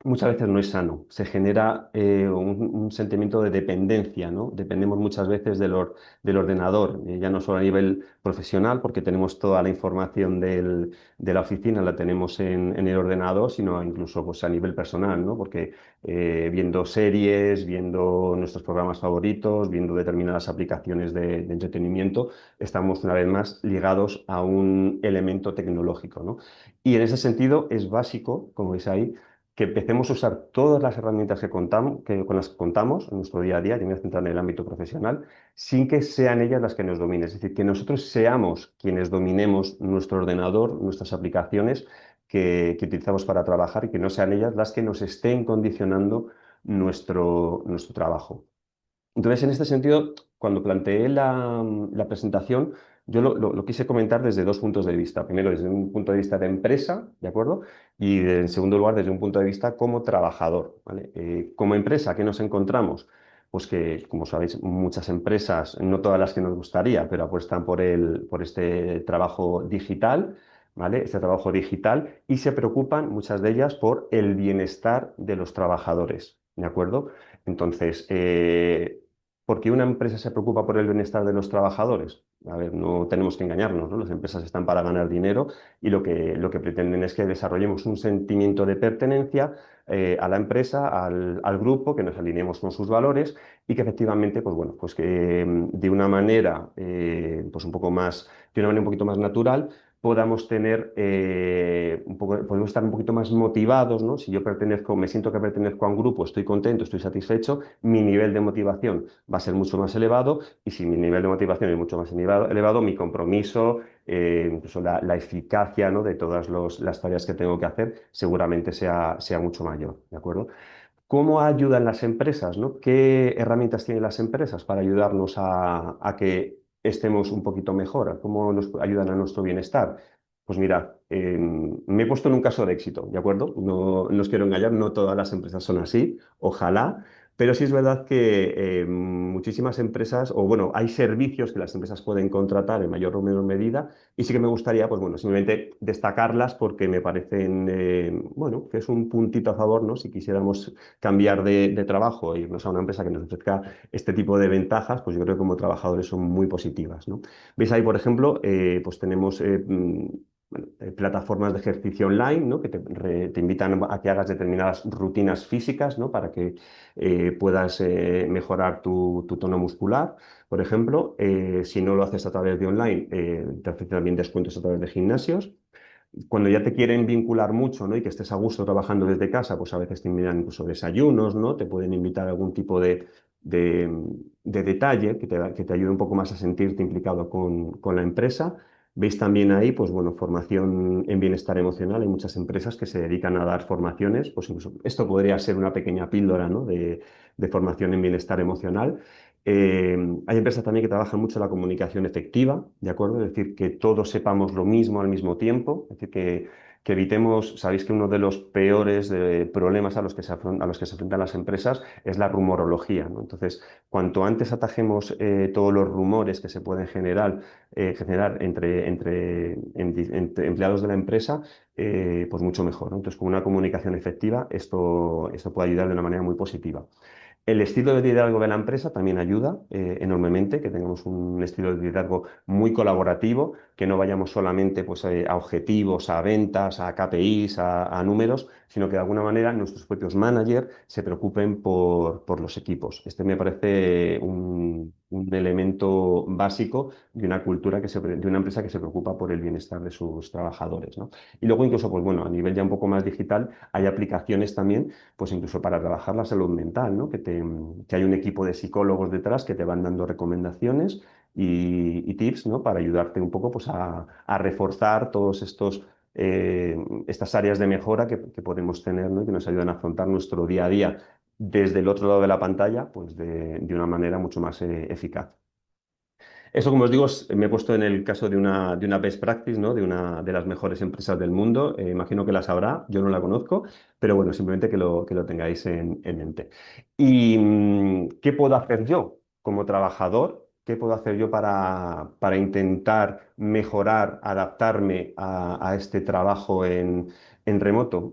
muchas veces no es sano. Se genera un sentimiento de dependencia, ¿no? Dependemos muchas veces del ordenador, ya no solo a nivel profesional, porque tenemos toda la información de la oficina, la tenemos en el ordenador, sino incluso pues, a nivel personal, ¿no? Porque viendo series, viendo nuestros programas favoritos, viendo determinadas aplicaciones de entretenimiento, estamos una vez más ligados a un elemento tecnológico, ¿no? Y en ese sentido es básico, como veis ahí, que empecemos a usar todas las herramientas con las que contamos en nuestro día a día, y me voy a centrar en el ámbito profesional, sin que sean ellas las que nos dominen. Es decir, que nosotros seamos quienes dominemos nuestro ordenador, nuestras aplicaciones que utilizamos para trabajar, y que no sean ellas las que nos estén condicionando nuestro trabajo. Entonces, en este sentido, cuando planteé la presentación, yo lo quise comentar desde dos puntos de vista. Primero, desde un punto de vista de empresa, ¿de acuerdo? Y en segundo lugar, desde un punto de vista como trabajador, ¿vale? Como empresa, ¿qué nos encontramos? Pues que, como sabéis, muchas empresas, no todas las que nos gustaría, pero apuestan por este trabajo digital, ¿vale? Este trabajo digital, y se preocupan, muchas de ellas, por el bienestar de los trabajadores, ¿de acuerdo? Entonces, ¿por qué una empresa se preocupa por el bienestar de los trabajadores? A ver, no tenemos que engañarnos, ¿no? Las empresas están para ganar dinero y lo que pretenden es que desarrollemos un sentimiento de pertenencia a la empresa, al grupo, que nos alineemos con sus valores y que efectivamente, pues bueno, pues que de una manera, pues de una manera un poquito más natural, podamos tener podemos estar un poquito más motivados, ¿no? Si yo me siento que pertenezco a un grupo, estoy contento, estoy satisfecho, mi nivel de motivación va a ser mucho más elevado, y si mi nivel de motivación es mucho más elevado, mi compromiso, incluso la eficacia, ¿no? De todas las tareas que tengo que hacer, seguramente sea mucho mayor, ¿de acuerdo? ¿Cómo ayudan las empresas, ¿no? ¿Qué herramientas tienen las empresas para ayudarnos a que estemos un poquito mejor? ¿Cómo nos ayudan a nuestro bienestar? Pues mira, me he puesto en un caso de éxito, ¿de acuerdo? No os quiero engañar, no todas las empresas son así, ojalá, pero sí es verdad que muchísimas empresas, o bueno, hay servicios que las empresas pueden contratar en mayor o menor medida, y sí que me gustaría, pues bueno, simplemente destacarlas porque me parecen, bueno, que es un puntito a favor, ¿no? Si quisiéramos cambiar de trabajo e irnos a una empresa que nos ofrezca este tipo de ventajas, pues yo creo que como trabajadores son muy positivas, ¿no? Veis ahí, por ejemplo, pues tenemos bueno, plataformas de ejercicio online, ¿no? Que te invitan a que hagas determinadas rutinas físicas, ¿no? Para que puedas mejorar tu tono muscular, por ejemplo. Si no lo haces a través de online, te ofrecen también descuentos a través de gimnasios. Cuando ya te quieren vincular mucho, ¿no? Y que estés a gusto trabajando desde casa, pues a veces te invitan incluso desayunos, ¿no? Te pueden invitar a algún tipo de detalle que te ayude un poco más a sentirte implicado con la empresa, Veis también ahí, pues bueno, formación en bienestar emocional. Hay muchas empresas que se dedican a dar formaciones, pues incluso esto podría ser una pequeña píldora, ¿no? de formación en bienestar emocional. Hay empresas también que trabajan mucho la comunicación efectiva, ¿de acuerdo? Es decir, que todos sepamos lo mismo al mismo tiempo, es decir, que evitemos, sabéis que uno de los peores problemas a los que se enfrentan las empresas es la rumorología, ¿no? Entonces, cuanto antes atajemos todos los rumores que se pueden generar entre empleados de la empresa, pues mucho mejor, ¿no? Entonces, con una comunicación efectiva, esto puede ayudar de una manera muy positiva. El estilo de liderazgo de la empresa también ayuda enormemente, que tengamos un estilo de liderazgo muy colaborativo, que no vayamos solamente pues, a objetivos, a ventas, a KPIs, a números, sino que de alguna manera nuestros propios managers se preocupen por los equipos. Este me parece un elemento básico de una cultura de una empresa que se preocupa por el bienestar de sus trabajadores, ¿no? Y luego incluso, pues bueno, a nivel ya un poco más digital, hay aplicaciones también pues incluso para trabajar la salud mental, ¿no? Que hay un equipo de psicólogos detrás que te van dando recomendaciones y tips, ¿no? Para ayudarte un poco pues, a reforzar todos estas áreas de mejora que podemos tener, ¿no? Y que nos ayudan a afrontar nuestro día a día desde el otro lado de la pantalla, pues de una manera mucho más eficaz. Eso, como os digo, me he puesto en el caso de una best practice, ¿no? De una de las mejores empresas del mundo. Imagino que la sabrá, yo no la conozco, pero bueno, simplemente que lo tengáis en mente. ¿Y qué puedo hacer yo como trabajador? ¿Qué puedo hacer yo para intentar mejorar, adaptarme a este trabajo en remoto?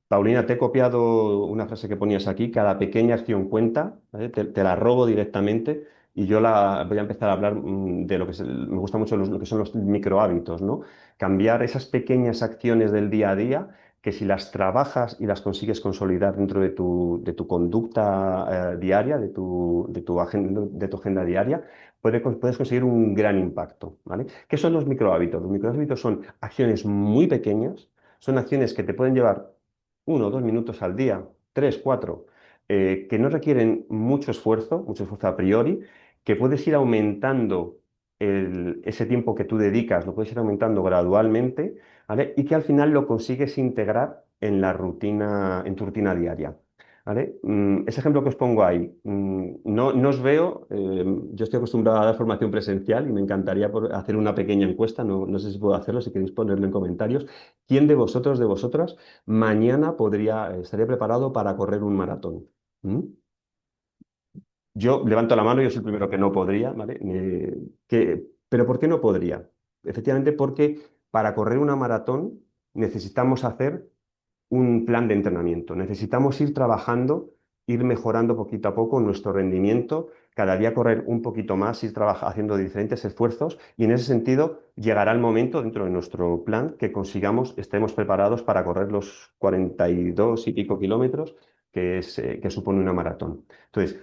Paulina, te he copiado una frase que ponías aquí: cada pequeña acción cuenta, ¿vale? Te la robo directamente. Y yo voy a empezar a hablar de lo que me gusta mucho lo que son los microhábitos, ¿no? Cambiar esas pequeñas acciones del día a día que si las trabajas y las consigues consolidar dentro de tu conducta diaria, de tu agenda diaria, puedes conseguir un gran impacto, ¿vale? ¿Qué son los microhábitos? Los microhábitos son acciones muy pequeñas, son acciones que te pueden llevar 1 o 2 minutos al día, tres, cuatro, que no requieren mucho esfuerzo a priori, que puedes ir aumentando ese tiempo que tú dedicas, lo puedes ir aumentando gradualmente, ¿vale? Y que al final lo consigues integrar en tu rutina diaria, ¿vale? Ese ejemplo que os pongo ahí, no os veo, yo estoy acostumbrado a dar formación presencial y me encantaría hacer una pequeña encuesta, no sé si puedo hacerlo, si queréis ponerlo en comentarios. ¿Quién de vosotros, de vosotras, mañana estaría preparado para correr un maratón? ¿Mm? Yo levanto la mano, yo soy el primero que no podría, ¿vale? Pero ¿por qué no podría? Efectivamente, porque para correr una maratón necesitamos hacer un plan de entrenamiento. Necesitamos ir trabajando, ir mejorando poquito a poco nuestro rendimiento, cada día correr un poquito más, haciendo diferentes esfuerzos y en ese sentido llegará el momento dentro de nuestro plan que estemos preparados para correr los 42 y pico kilómetros que supone una maratón. Entonces,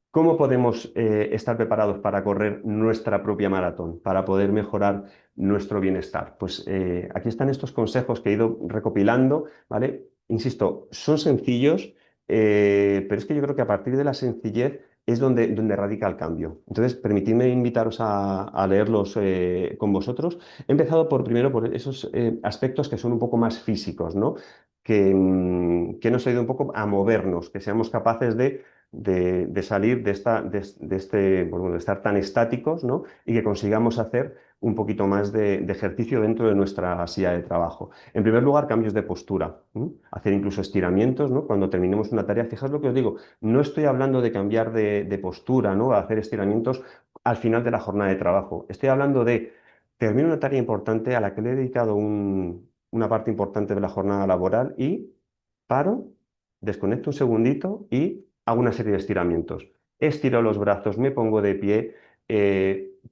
¿cómo podemos estar preparados para correr nuestra propia maratón, para poder mejorar nuestro bienestar? Pues aquí están estos consejos que he ido recopilando, ¿vale? Insisto, son sencillos, pero es que yo creo que a partir de la sencillez es donde radica el cambio. Entonces, permitidme invitaros a leerlos con vosotros. He empezado primero por esos aspectos que son un poco más físicos, ¿no? Que nos ayude un poco a movernos, que seamos capaces de salir de estar tan estáticos, ¿no? Y que consigamos hacer un poquito más de ejercicio dentro de nuestra silla de trabajo. En primer lugar, cambios de postura, ¿m? Hacer incluso estiramientos, ¿no? Cuando terminemos una tarea, fijaos lo que os digo, no estoy hablando de cambiar de postura, ¿no? Hacer estiramientos al final de la jornada de trabajo. Estoy hablando de termino una tarea importante a la que le he dedicado una parte importante de la jornada laboral y paro, desconecto un segundito y hago una serie de estiramientos. Estiro los brazos, me pongo de pie,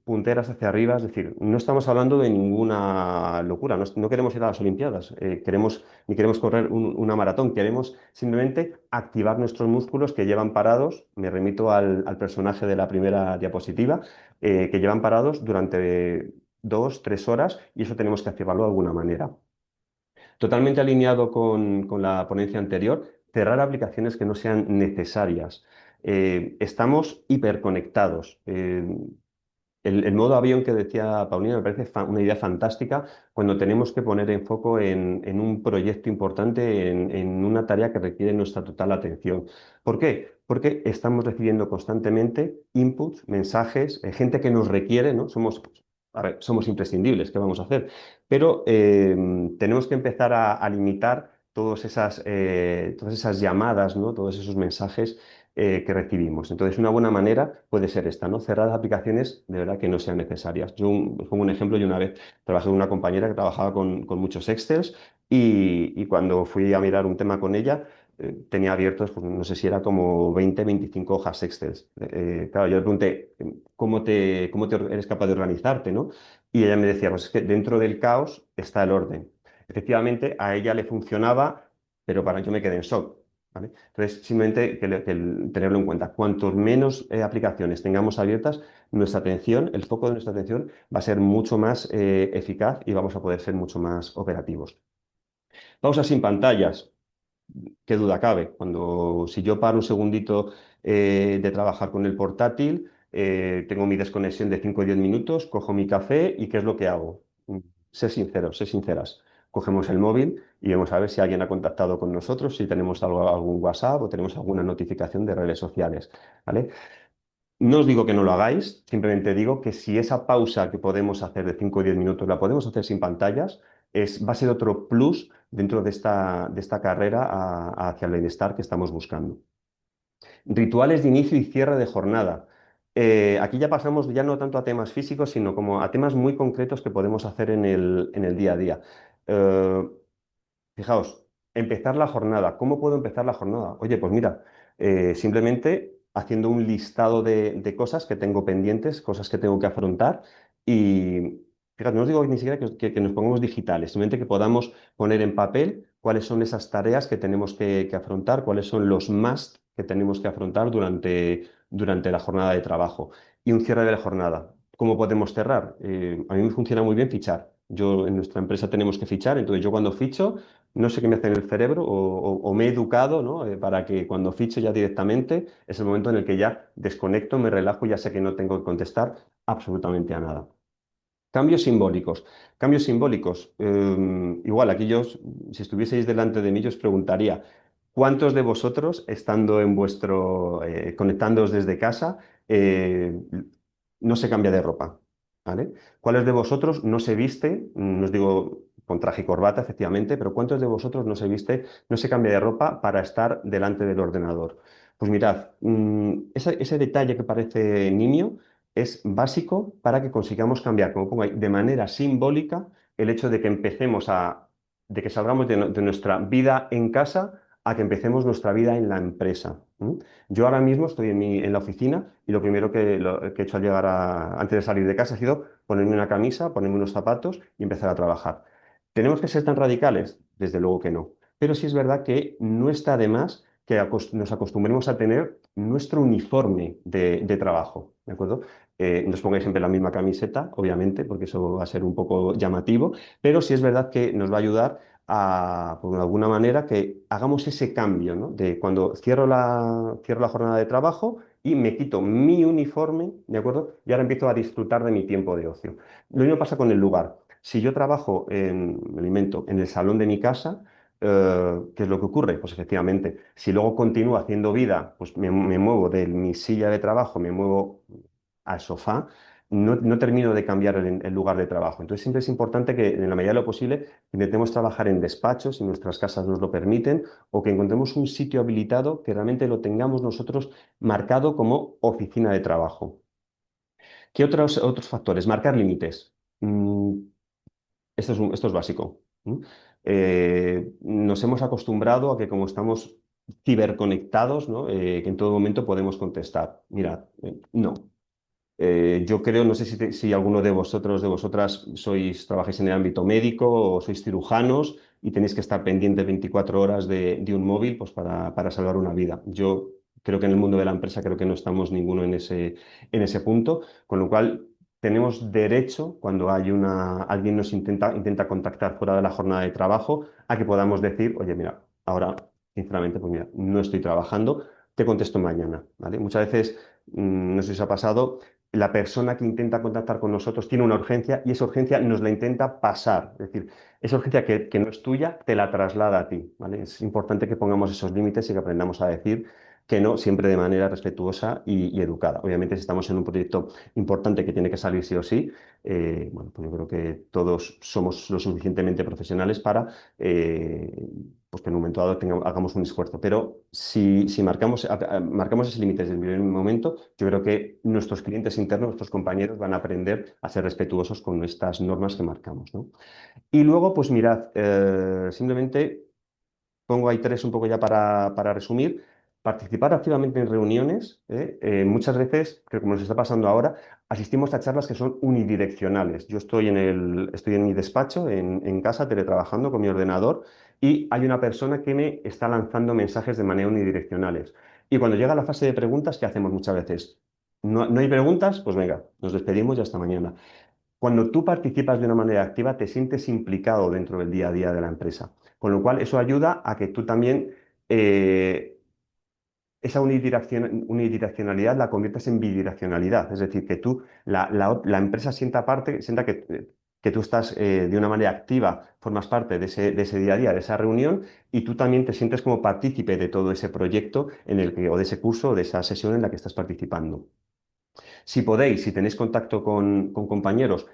punteras hacia arriba, es decir, no estamos hablando de ninguna locura, no queremos ir a las Olimpiadas, ni queremos correr una maratón, queremos simplemente activar nuestros músculos que llevan parados, me remito al personaje de la primera diapositiva, que llevan parados durante 2, 3 horas y eso tenemos que activarlo de alguna manera. Totalmente alineado con la ponencia anterior, cerrar aplicaciones que no sean necesarias. Estamos hiperconectados. el modo avión que decía Paulina me parece una idea fantástica cuando tenemos que poner en foco en un proyecto importante, en una tarea que requiere nuestra total atención. ¿Por qué? Porque estamos recibiendo constantemente inputs, mensajes, gente que nos requiere, ¿no? A ver, somos imprescindibles, ¿qué vamos a hacer? Pero tenemos que empezar a limitar todas esas llamadas, ¿no? Todos esos mensajes que recibimos. Entonces, una buena manera puede ser esta, ¿no? Cerrar aplicaciones de verdad que no sean necesarias. Os pongo un ejemplo. Yo una vez trabajé con una compañera que trabajaba con muchos Excels y cuando fui a mirar un tema con ella, tenía abiertos, pues, no sé si era como 20, 25 hojas Excel. Claro, yo le pregunté, ¿cómo te eres capaz de organizarte, ¿no? Y ella me decía, pues es que dentro del caos está el orden. Efectivamente, a ella le funcionaba, pero para yo me quedé en shock. ¿Vale? Entonces, simplemente tenerlo en cuenta. Cuantos menos aplicaciones tengamos abiertas, nuestra atención, el foco de nuestra atención va a ser mucho más eficaz y vamos a poder ser mucho más operativos. Pausas sin pantallas, qué duda cabe. Si yo paro un segundito de trabajar con el portátil, tengo mi desconexión de 5 o 10 minutos, cojo mi café y ¿qué es lo que hago? Sé sincero, sé sinceras. Cogemos el móvil y vamos a ver si alguien ha contactado con nosotros, si tenemos algún WhatsApp o tenemos alguna notificación de redes sociales, ¿vale? No os digo que no lo hagáis, simplemente digo que si esa pausa que podemos hacer de 5 o 10 minutos la podemos hacer sin pantallas, va a ser otro plus dentro de esta carrera hacia el bienestar que estamos buscando. Rituales de inicio y cierre de jornada. Aquí ya pasamos ya no tanto a temas físicos, sino como a temas muy concretos que podemos hacer en el día a día. Eh, Fijaos, empezar la jornada. ¿Cómo puedo empezar la jornada? Oye, pues mira, simplemente haciendo un listado de cosas que tengo pendientes, cosas que tengo que afrontar y, fíjate, no os digo ni siquiera que nos pongamos digitales, simplemente que podamos poner en papel cuáles son esas tareas que tenemos que afrontar, cuáles son los must que tenemos que afrontar durante la jornada de trabajo. Y un cierre de la jornada. ¿Cómo podemos cerrar? A mí me funciona muy bien fichar. En nuestra empresa tenemos que fichar, entonces yo cuando ficho no sé qué me hace en el cerebro o me he educado, ¿no? Para que cuando ficho ya directamente es el momento en el que ya desconecto, me relajo y ya sé que no tengo que contestar absolutamente a nada. Cambios simbólicos. Cambios simbólicos. Igual, aquí si estuvieseis delante de mí, yo os preguntaría, ¿cuántos de vosotros, estando conectándoos desde casa, no se cambia de ropa? ¿Vale? ¿Cuáles de vosotros no se viste? No os digo con traje y corbata, efectivamente, pero ¿cuántos de vosotros no se cambia de ropa para estar delante del ordenador? Pues mirad, ese detalle que parece nimio es básico para que consigamos cambiar, como pongo ahí, de manera simbólica el hecho de que salgamos de nuestra vida en casa a que empecemos nuestra vida en la empresa. Yo ahora mismo estoy en la oficina y lo primero que he hecho al antes de salir de casa ha sido ponerme una camisa, ponerme unos zapatos y empezar a trabajar. ¿Tenemos que ser tan radicales? Desde luego que no. Pero sí es verdad que no está de más que nos acostumbremos a tener nuestro uniforme de trabajo, ¿de acuerdo? No os pongáis siempre la misma camiseta, obviamente, porque eso va a ser un poco llamativo, pero sí es verdad que nos va a ayudar por alguna manera, que hagamos ese cambio, ¿no? De cuando cierro la jornada de trabajo y me quito mi uniforme, ¿de acuerdo? Y ahora empiezo a disfrutar de mi tiempo de ocio. Lo mismo pasa con el lugar. Si yo trabajo me lo invento, en el salón de mi casa, ¿qué es lo que ocurre? Pues efectivamente, si luego continúo haciendo vida, pues me muevo de mi silla de trabajo, me muevo al sofá, no termino de cambiar el lugar de trabajo. Entonces siempre es importante que en la medida de lo posible intentemos trabajar en despachos, si nuestras casas nos lo permiten, o que encontremos un sitio habilitado que realmente lo tengamos nosotros marcado como oficina de trabajo. ¿Qué otros factores? Marcar límites. Esto es básico. Nos hemos acostumbrado a que como estamos ciberconectados, ¿no? Que en todo momento podemos contestar. Mirad, no. Yo creo, no sé si alguno de vosotros, de vosotras, trabajáis en el ámbito médico o sois cirujanos y tenéis que estar pendientes 24 horas de un móvil, pues para salvar una vida. Yo creo que en el mundo de la empresa creo que no estamos ninguno en ese punto, con lo cual tenemos derecho, cuando alguien nos intenta contactar fuera de la jornada de trabajo, a que podamos decir, oye, mira, ahora, sinceramente, pues mira, no estoy trabajando, te contesto mañana, ¿vale? Muchas veces, no sé si os ha pasado, la persona que intenta contactar con nosotros tiene una urgencia y esa urgencia nos la intenta pasar. Es decir, esa urgencia que no es tuya, te la traslada a ti, ¿vale? Es importante que pongamos esos límites y que aprendamos a decir que no, siempre de manera respetuosa y educada. Obviamente, si estamos en un proyecto importante que tiene que salir sí o sí, bueno, pues yo creo que todos somos lo suficientemente profesionales para pues que en un momento dado hagamos un esfuerzo. Pero si marcamos ese límite desde el primer momento, yo creo que nuestros clientes internos, nuestros compañeros, van a aprender a ser respetuosos con estas normas que marcamos, ¿no? Y luego, pues mirad, simplemente pongo ahí tres un poco ya para resumir. Participar activamente en reuniones. Muchas veces, que como nos está pasando ahora, asistimos a charlas que son unidireccionales. Yo estoy en mi despacho, en casa, teletrabajando con mi ordenador, y hay una persona que me está lanzando mensajes de manera unidireccionales. Y cuando llega la fase de preguntas, ¿qué hacemos muchas veces? No hay preguntas, pues venga, nos despedimos y hasta mañana. Cuando tú participas de una manera activa, te sientes implicado dentro del día a día de la empresa. Con lo cual, eso ayuda a que tú también eh, esa unidireccionalidad la conviertas en bidireccionalidad. Es decir, que tú, la empresa sienta parte, sienta que tú estás de una manera activa, formas parte de ese día a día, de esa reunión, y tú también te sientes como partícipe de todo ese proyecto o de ese curso o de esa sesión en la que estás participando. Si podéis, si tenéis contacto con compañeros,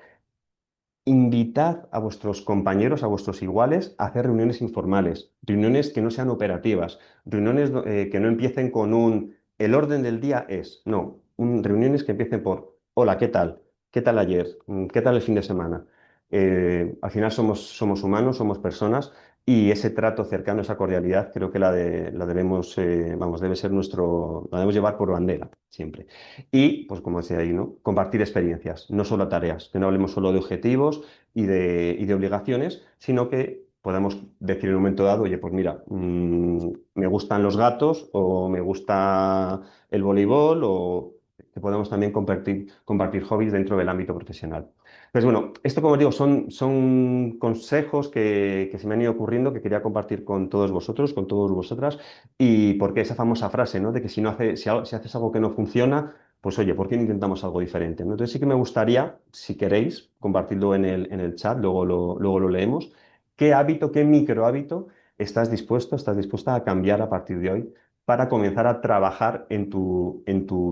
invitad a vuestros compañeros, a vuestros iguales, a hacer reuniones informales, reuniones que no sean operativas, reuniones que no empiecen con el orden del día es, no, reuniones que empiecen por, hola, ¿qué tal? ¿Qué tal ayer? ¿Qué tal el fin de semana? Al final somos humanos, somos personas y ese trato cercano, esa cordialidad, creo que la debemos, vamos, la debemos llevar por bandera siempre. Y, pues como decía ahí, ¿no? Compartir experiencias, no solo tareas, que no hablemos solo de objetivos y de obligaciones, sino que podamos decir en un momento dado, oye, pues mira, me gustan los gatos o me gusta el voleibol o que podamos también compartir hobbies dentro del ámbito profesional. Pues bueno, esto como os digo, son consejos que se me han ido ocurriendo que quería compartir con todos vosotros, con todas vosotras, y porque esa famosa frase, ¿no? De que si haces algo que no funciona, pues oye, ¿por qué no intentamos algo diferente? ¿No? Entonces sí que me gustaría, si queréis, compartirlo en el chat, luego lo leemos. ¿Qué hábito, qué micro hábito estás dispuesta a cambiar a partir de hoy para comenzar a trabajar en tu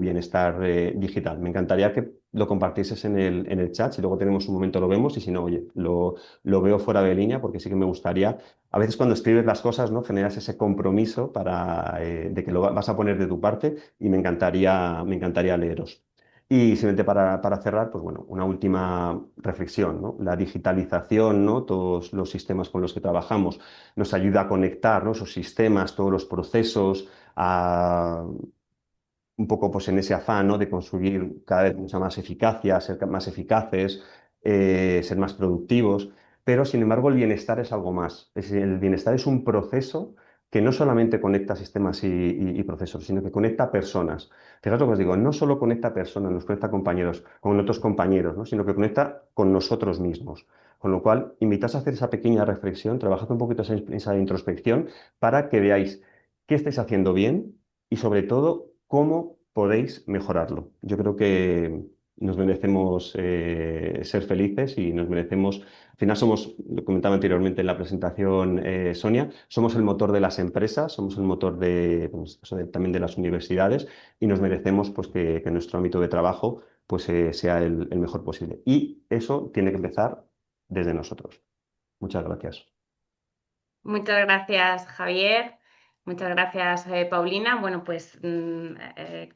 bienestar digital? Me encantaría que lo compartieses en el chat. Si luego tenemos un momento lo vemos y si no, oye, lo veo fuera de línea porque sí que me gustaría. A veces cuando escribes las cosas, ¿no? Generas ese compromiso de que lo vas a poner de tu parte y me encantaría leeros. Y simplemente para cerrar, pues bueno, una última reflexión, ¿no? La digitalización, ¿no? Todos los sistemas con los que trabajamos nos ayuda a conectar, ¿no? Esos sistemas, todos los procesos, un poco pues en ese afán, ¿no? De conseguir cada vez mucha más eficacia, ser más eficaces, ser más productivos, pero sin embargo el bienestar es algo más. El bienestar es un proceso que no solamente conecta sistemas y procesos, sino que conecta personas. Fijaos lo que os digo, no solo conecta personas, nos conecta compañeros, con otros compañeros, ¿no? Sino que conecta con nosotros mismos. Con lo cual, invitaos a hacer esa pequeña reflexión, trabajad un poquito esa introspección para que veáis qué estáis haciendo bien y sobre todo cómo podéis mejorarlo. Yo creo que nos merecemos ser felices y nos merecemos, al final somos, lo comentaba anteriormente en la presentación Sonia, somos el motor de las empresas, somos el motor pues, eso también de las universidades y nos merecemos pues, que nuestro ámbito de trabajo pues, sea el mejor posible. Y eso tiene que empezar desde nosotros. Muchas gracias. Muchas gracias, Javier. Muchas gracias, Paulina. Bueno, pues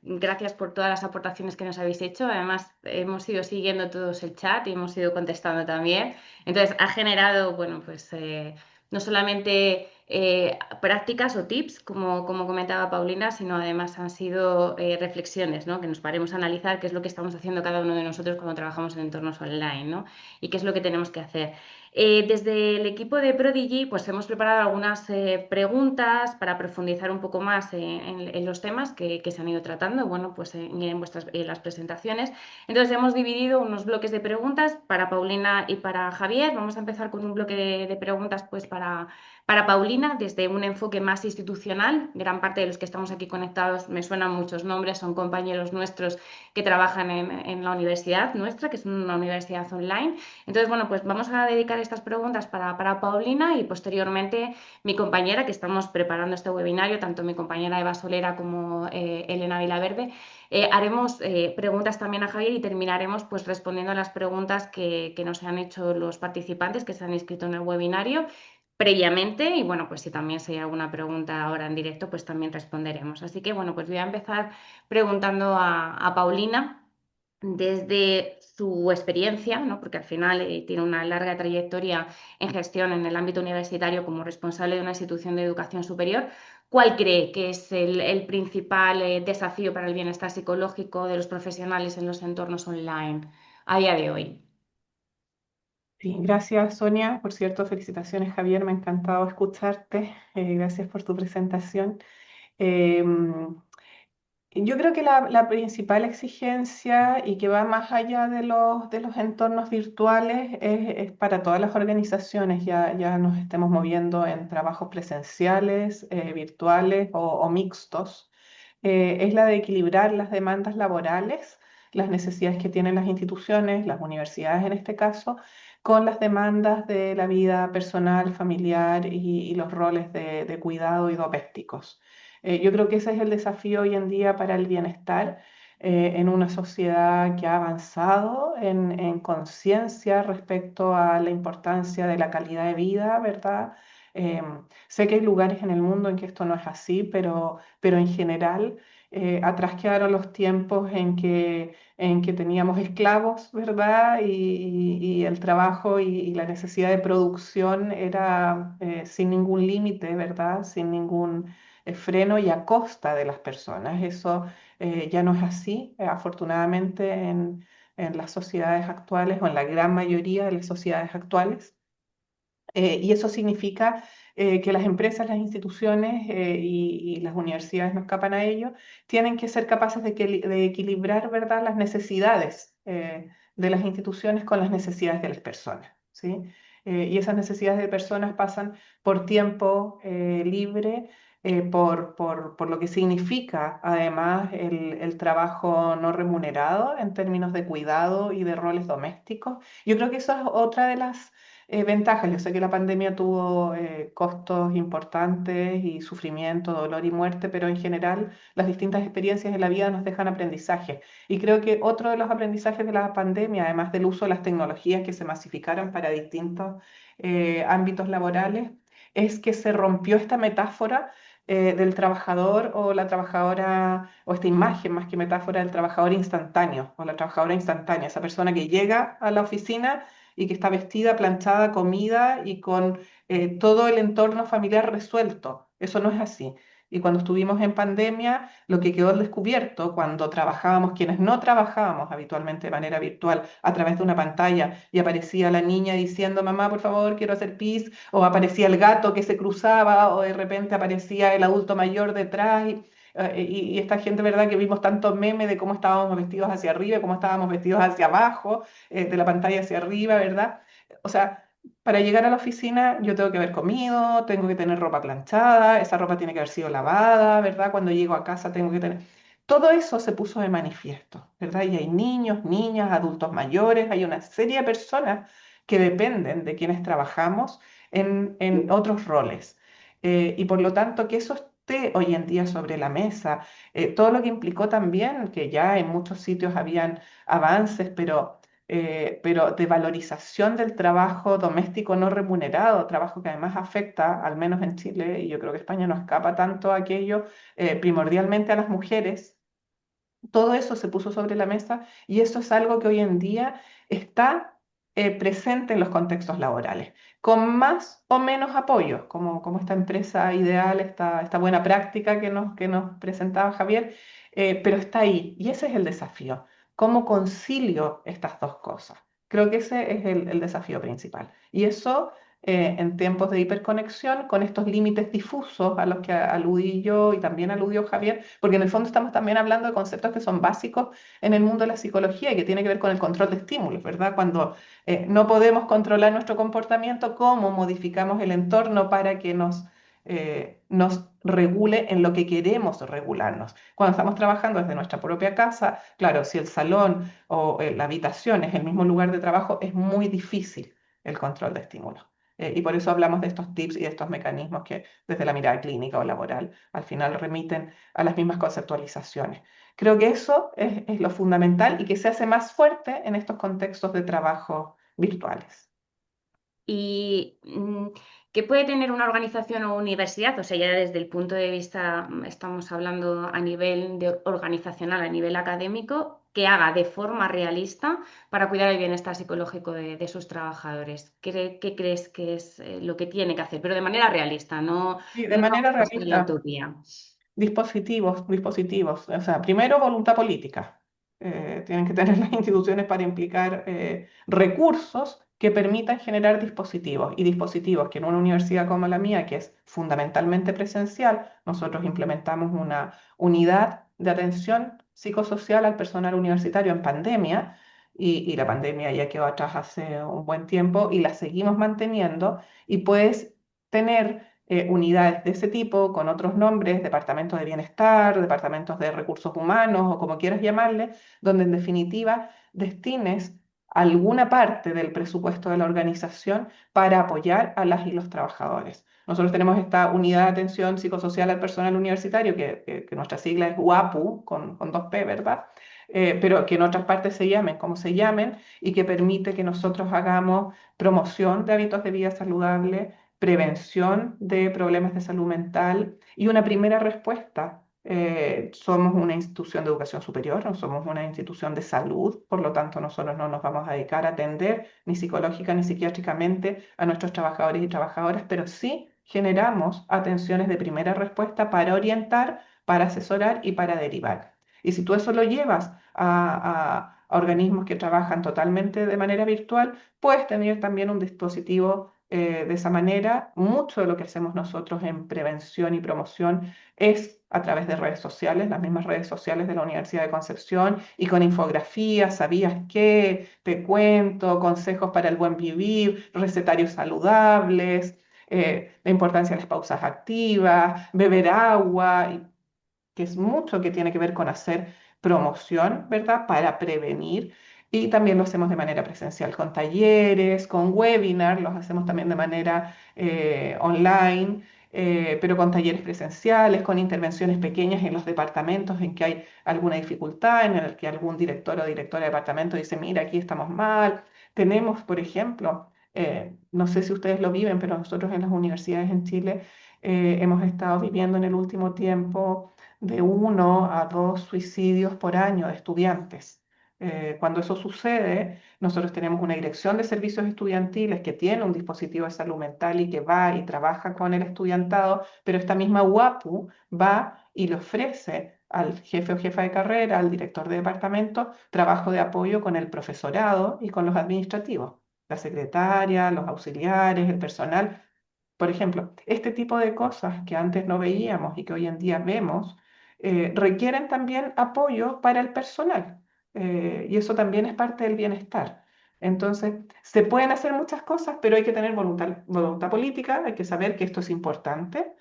gracias por todas las aportaciones que nos habéis hecho. Además, hemos ido siguiendo todos el chat y hemos ido contestando también. Entonces, ha generado, bueno, pues no solamente prácticas o tips, como comentaba Paulina, sino además han sido reflexiones, ¿no? Que nos paremos a analizar qué es lo que estamos haciendo cada uno de nosotros cuando trabajamos en entornos online, ¿no? Y qué es lo que tenemos que hacer. Desde el equipo de Prodigy, pues hemos preparado algunas preguntas para profundizar un poco más en los temas que se han ido tratando, bueno, pues en las presentaciones. Entonces hemos dividido unos bloques de preguntas para Paulina y para Javier. Vamos a empezar con un bloque de preguntas pues para Paulina. Paulina desde un enfoque más institucional. Gran parte de los que estamos aquí conectados me suenan muchos nombres, son compañeros nuestros que trabajan en la universidad nuestra, que es una universidad online. Entonces, bueno, pues vamos a dedicar estas preguntas para Paulina y posteriormente mi compañera, que estamos preparando este webinario, tanto mi compañera Eva Solera como Elena Vilaverde, haremos preguntas también a Javier y terminaremos pues respondiendo a las preguntas que nos han hecho los participantes que se han inscrito en el webinario previamente y bueno, pues si también si hay alguna pregunta ahora en directo, pues también responderemos. Así que bueno, pues voy a empezar preguntando a Paulina desde su experiencia, ¿no? Porque al final tiene una larga trayectoria en gestión en el ámbito universitario como responsable de una institución de educación superior. ¿Cuál cree que es el principal desafío para el bienestar psicológico de los profesionales en los entornos online a día de hoy? Sí, gracias Sonia. Por cierto, felicitaciones Javier, me ha encantado escucharte. Gracias por tu presentación. Em, Yo creo que la principal exigencia y que va más allá de los entornos virtuales es para todas las organizaciones, ya nos estemos moviendo en trabajos presenciales, virtuales o mixtos, es la de equilibrar las demandas laborales, las necesidades que tienen las instituciones, las universidades en este caso, con las demandas de la vida personal, familiar y los roles de cuidado y domésticos. Yo creo que ese es el desafío hoy en día para el bienestar en una sociedad que ha avanzado en conciencia respecto a la importancia de la calidad de vida, ¿verdad? Sé que hay lugares en el mundo en que esto no es así, pero en general atrás quedaron los tiempos en que teníamos esclavos, ¿verdad? Y el trabajo y la necesidad de producción era sin ningún límite, ¿verdad? Sin ningún freno y a costa de las personas. Eso ya no es así, afortunadamente, en las sociedades actuales o en la gran mayoría de las sociedades actuales. Y eso significa que las empresas, las instituciones y las universidades no escapan a ello, tienen que ser capaces de equilibrar, ¿verdad?, las necesidades de las instituciones con las necesidades de las personas, ¿sí? Y esas necesidades de personas pasan por tiempo libre, por lo que significa además el trabajo no remunerado en términos de cuidado y de roles domésticos. Yo creo que eso es otra de las ventajas. Yo sé que la pandemia tuvo costos importantes y sufrimiento, dolor y muerte, pero en general las distintas experiencias de la vida nos dejan aprendizaje. Y creo que otro de los aprendizajes de la pandemia, además del uso de las tecnologías que se masificaron para distintos ámbitos laborales, es que se rompió esta metáfora del trabajador o la trabajadora, o esta imagen más que metáfora del trabajador instantáneo o la trabajadora instantánea, esa persona que llega a la oficina y que está vestida, planchada, comida y con todo el entorno familiar resuelto. Eso no es así. Y cuando estuvimos en pandemia, lo que quedó al descubierto, cuando trabajábamos, quienes no trabajábamos habitualmente de manera virtual a través de una pantalla y aparecía la niña diciendo, mamá, por favor, quiero hacer pis, o aparecía el gato que se cruzaba, o de repente aparecía el adulto mayor detrás. Y esta gente, ¿verdad? Que vimos tantos memes de cómo estábamos vestidos hacia arriba, cómo estábamos vestidos hacia abajo, de la pantalla hacia arriba, ¿verdad? O sea, para llegar a la oficina yo tengo que haber comido, tengo que tener ropa planchada, esa ropa tiene que haber sido lavada, ¿verdad? Cuando llego a casa tengo que tener... Todo eso se puso de manifiesto, ¿verdad? Y hay niños, niñas, adultos mayores, hay una serie de personas que dependen de quienes trabajamos en otros roles. Y por lo tanto, que eso esté hoy en día sobre la mesa, todo lo que implicó también, que ya en muchos sitios habían avances, pero de valorización del trabajo doméstico no remunerado, trabajo que además afecta, al menos en Chile, y yo creo que España no escapa tanto a aquello, primordialmente a las mujeres. Todo eso se puso sobre la mesa y eso es algo que hoy en día está presente en los contextos laborales, con más o menos apoyo, como esta empresa ideal, esta buena práctica que nos presentaba Javier, pero está ahí y ese es el desafío. ¿Cómo concilio estas dos cosas? Creo que ese es el desafío principal. Y eso en tiempos de hiperconexión, con estos límites difusos a los que aludí yo y también aludió Javier, porque en el fondo estamos también hablando de conceptos que son básicos en el mundo de la psicología y que tiene que ver con el control de estímulos, ¿verdad? Cuando no podemos controlar nuestro comportamiento, ¿cómo modificamos el entorno para que nos nos regule en lo que queremos regularnos. Cuando estamos trabajando desde nuestra propia casa, claro, si el salón o la habitación es el mismo lugar de trabajo, es muy difícil el control de estímulos. Y por eso hablamos de estos tips y de estos mecanismos que desde la mirada clínica o laboral al final remiten a las mismas conceptualizaciones. Creo que eso es lo fundamental y que se hace más fuerte en estos contextos de trabajo virtuales. ¿Y qué puede tener una organización o universidad? O sea, ya desde el punto de vista, estamos hablando a nivel organizacional, a nivel académico, que haga de forma realista para cuidar el bienestar psicológico de sus trabajadores. ¿Qué crees que es lo que tiene que hacer? Pero de manera realista, no, Y de no manera desde la realista. utopía. Dispositivos, dispositivos. O sea, primero voluntad política. Tienen que tener las instituciones para implicar recursos que permitan generar dispositivos. Y dispositivos que en una universidad como la mía, que es fundamentalmente presencial, nosotros implementamos una unidad de atención psicosocial al personal universitario en pandemia. Y la pandemia ya quedó atrás hace un buen tiempo y la seguimos manteniendo. Y puedes tener unidades de ese tipo con otros nombres, departamentos de bienestar, departamentos de recursos humanos o como quieras llamarle, donde en definitiva destines alguna parte del presupuesto de la organización para apoyar a las y los trabajadores. Nosotros tenemos esta unidad de atención psicosocial al personal universitario, que nuestra sigla es UAPU, con dos P, ¿verdad? Pero que en otras partes se llamen como se llamen y que permite que nosotros hagamos promoción de hábitos de vida saludable, prevención de problemas de salud mental y una primera respuesta. Somos una institución de educación superior, no somos una institución de salud, por lo tanto nosotros no nos vamos a dedicar a atender ni psicológica ni psiquiátricamente a nuestros trabajadores y trabajadoras, pero sí generamos atenciones de primera respuesta para orientar, para asesorar y para derivar. Y si tú eso lo llevas a organismos que trabajan totalmente de manera virtual, puedes tener también un dispositivo de esa manera. Mucho de lo que hacemos nosotros en prevención y promoción es a través de redes sociales, las mismas redes sociales de la Universidad de Concepción, y con infografías, ¿sabías qué? Te cuento, consejos para el buen vivir, recetarios saludables, la importancia de las pausas activas, beber agua, que es mucho que tiene que ver con hacer promoción, ¿verdad? Para prevenir. Y también lo hacemos de manera presencial, con talleres, con webinars, los hacemos también de manera online, pero con talleres presenciales, con intervenciones pequeñas en los departamentos en que hay alguna dificultad, en el que algún director o directora de departamento dice, mira, aquí estamos mal. Tenemos, por ejemplo, no sé si ustedes lo viven, pero nosotros en las universidades en Chile hemos estado viviendo en el último tiempo de 1 a 2 suicidios por año de estudiantes. Cuando eso sucede, nosotros tenemos una dirección de servicios estudiantiles que tiene un dispositivo de salud mental y que va y trabaja con el estudiantado, pero esta misma UAPU va y le ofrece al jefe o jefa de carrera, al director de departamento, trabajo de apoyo con el profesorado y con los administrativos, la secretaria, los auxiliares, el personal. Por ejemplo, este tipo de cosas que antes no veíamos y que hoy en día vemos, requieren también apoyo para el personal. Y eso también es parte del bienestar. Entonces, se pueden hacer muchas cosas, pero hay que tener voluntad política, hay que saber que esto es importante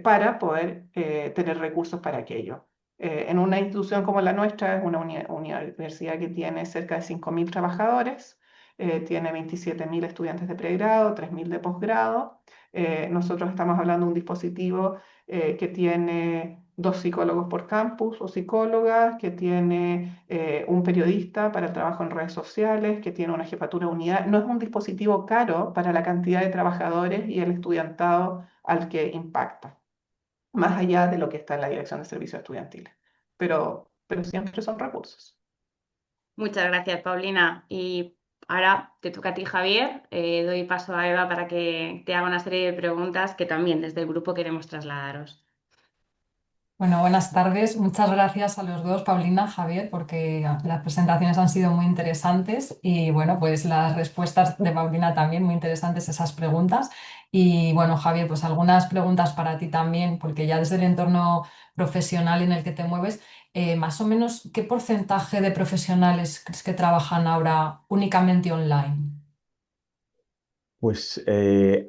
para poder tener recursos para aquello. En una institución como la nuestra, es una universidad que tiene cerca de 5.000 trabajadores, tiene 27.000 estudiantes de pregrado, 3.000 de posgrado. Nosotros estamos hablando de un dispositivo que tiene 2 psicólogos por campus o psicólogas, que tiene un periodista para el trabajo en redes sociales, que tiene una jefatura de unidad. No es un dispositivo caro para la cantidad de trabajadores y el estudiantado al que impacta, más allá de lo que está en la Dirección de Servicios Estudiantiles. Pero siempre son recursos. Muchas gracias, Paulina. Y ahora te toca a ti, Javier. Doy paso a Eva para que te haga una serie de preguntas que también desde el grupo queremos trasladaros. Bueno, buenas tardes. Muchas gracias a los dos, Paulina, Javier, porque las presentaciones han sido muy interesantes y bueno, pues las respuestas de Paulina también muy interesantes esas preguntas. Y bueno, Javier, pues algunas preguntas para ti también, porque ya desde el entorno profesional en el que te mueves, más o menos, ¿qué porcentaje de profesionales crees que trabajan ahora únicamente online? Pues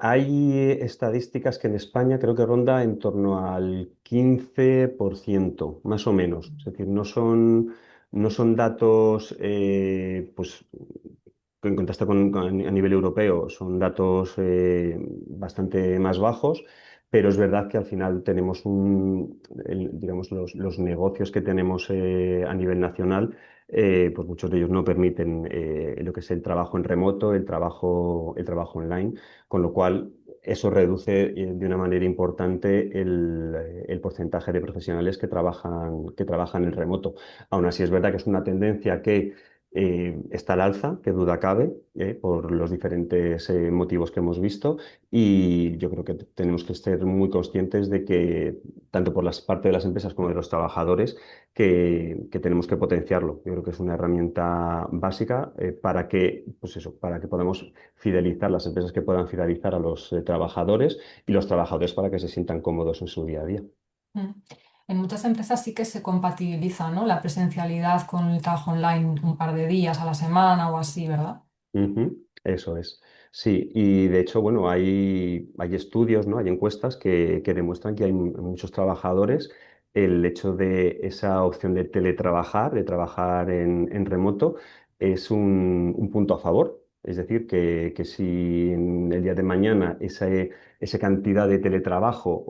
hay estadísticas que en España creo que ronda en torno al 15%, más o menos. Es decir, no son datos, pues, en contraste a nivel europeo, son datos bastante más bajos, pero es verdad que al final tenemos digamos, los negocios que tenemos a nivel nacional, pues muchos de ellos no permiten lo que es el trabajo en remoto, el trabajo online, con lo cual eso reduce de una manera importante el porcentaje de profesionales que trabajan en remoto. Aún así, es verdad que es una tendencia que está al alza, que duda cabe, por los diferentes motivos que hemos visto, y yo creo que tenemos que ser muy conscientes de que, tanto por la parte de las empresas como de los trabajadores, que tenemos que potenciarlo. Yo creo que es una herramienta básica para que, pues eso, para que podamos fidelizar, las empresas que puedan fidelizar a los trabajadores y los trabajadores para que se sientan cómodos en su día a día. Mm. En muchas empresas sí que se compatibiliza, ¿no? La presencialidad con el trabajo online un par de días a la semana o así, ¿verdad? Ujú, eso es. Sí, y de hecho, bueno, hay estudios, ¿no? Hay encuestas que demuestran que hay muchos trabajadores el hecho de esa opción de teletrabajar, de trabajar en remoto, es un punto a favor. Es decir, que si en el día de mañana esa cantidad de teletrabajo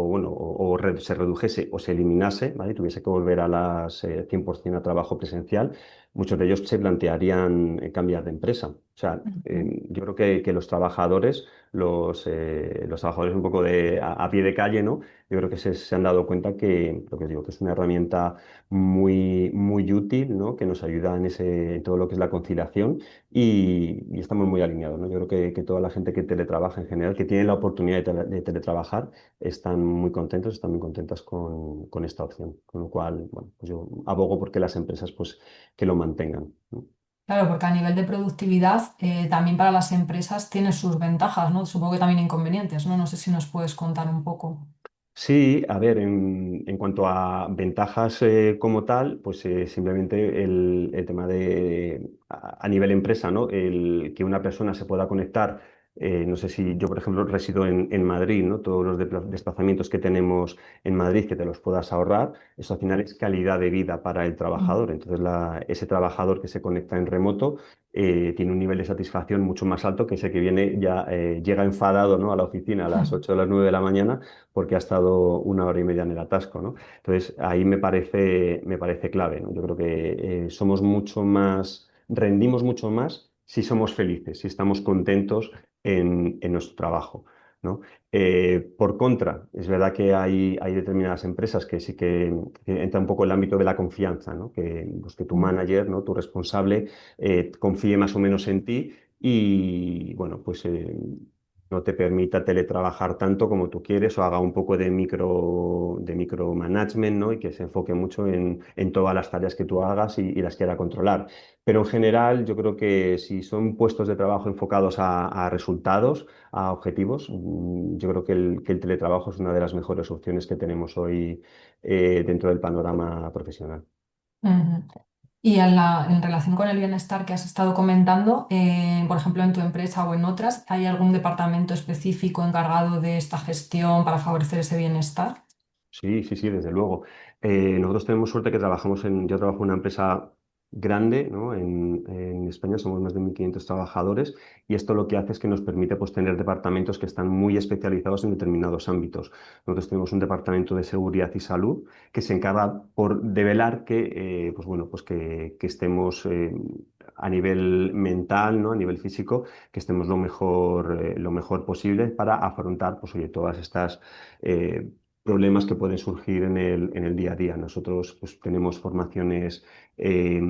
bueno, se redujese o se eliminase, ¿vale? Tuviese que volver a las 100% a trabajo presencial, muchos de ellos se plantearían cambiar de empresa. O sea, Ujú. yo creo que los trabajadores, los trabajadores un poco a pie de calle, ¿no? Yo creo que se han dado cuenta que, lo que digo, que es una herramienta muy útil, ¿no? Que nos ayuda en todo lo que es la conciliación y estamos muy alineados, ¿no? Yo creo que toda la gente que teletrabaja en general, que tiene la oportunidad de teletrabajar, están muy contentas con esta opción. Con lo cual, bueno, pues yo abogo porque las empresas, pues que lo mantengan, ¿no? Claro, porque a nivel de productividad, también para las empresas tiene sus ventajas, ¿no? Supongo que también inconvenientes, ¿no? No sé si nos puedes contar un poco. Sí, a ver, en cuanto a ventajas como tal, pues simplemente el tema a nivel empresa, ¿no? El que una persona se pueda conectar, no sé si yo, por ejemplo, resido en Madrid, ¿no? Todos los desplazamientos que tenemos en Madrid, que te los puedas ahorrar, eso al final es calidad de vida para el Mm. trabajador. Entonces, ese trabajador que se conecta en remoto tiene un nivel de satisfacción mucho más alto que ese que viene ya, llega enfadado, ¿no? A la oficina a las 8 o las 9 de la mañana porque ha estado una hora y media en el atasco, ¿no? Entonces, ahí me parece clave, ¿no? Yo creo que rendimos mucho más si somos felices, si estamos contentos en nuestro trabajo, ¿no? Por contra, es verdad que hay determinadas empresas que sí que entra un poco el ámbito de la confianza, ¿no? Pues que tu Mm. manager, ¿no? Tu responsable, confíe más o menos en ti y, bueno, pues no te permita teletrabajar tanto como tú quieres o haga un poco de micromanagement, ¿no? Y que se enfoque mucho en todas las tareas que tú hagas y las quiera controlar. Pero en general, yo creo que si son puestos de trabajo enfocados a resultados, a objetivos, yo creo que el teletrabajo es una de las mejores opciones que tenemos hoy dentro del panorama profesional. Ujú. Y en relación con el bienestar que has estado comentando, por ejemplo, en tu empresa o en otras, ¿hay algún departamento específico encargado de esta gestión para favorecer ese bienestar? Sí, sí, sí, desde luego. Nosotros tenemos suerte que yo trabajo en una empresa grande, ¿no? En España somos más de 1.500 trabajadores y esto lo que hace es que nos permite pues, tener departamentos que están muy especializados en determinados ámbitos. Nosotros tenemos un departamento de seguridad y salud que se encarga de velar pues bueno, pues que estemos a nivel mental, ¿no? A nivel físico, que estemos lo mejor posible para afrontar pues, oye, todas estas problemas que pueden surgir en el día a día. Nosotros pues, tenemos formaciones eh,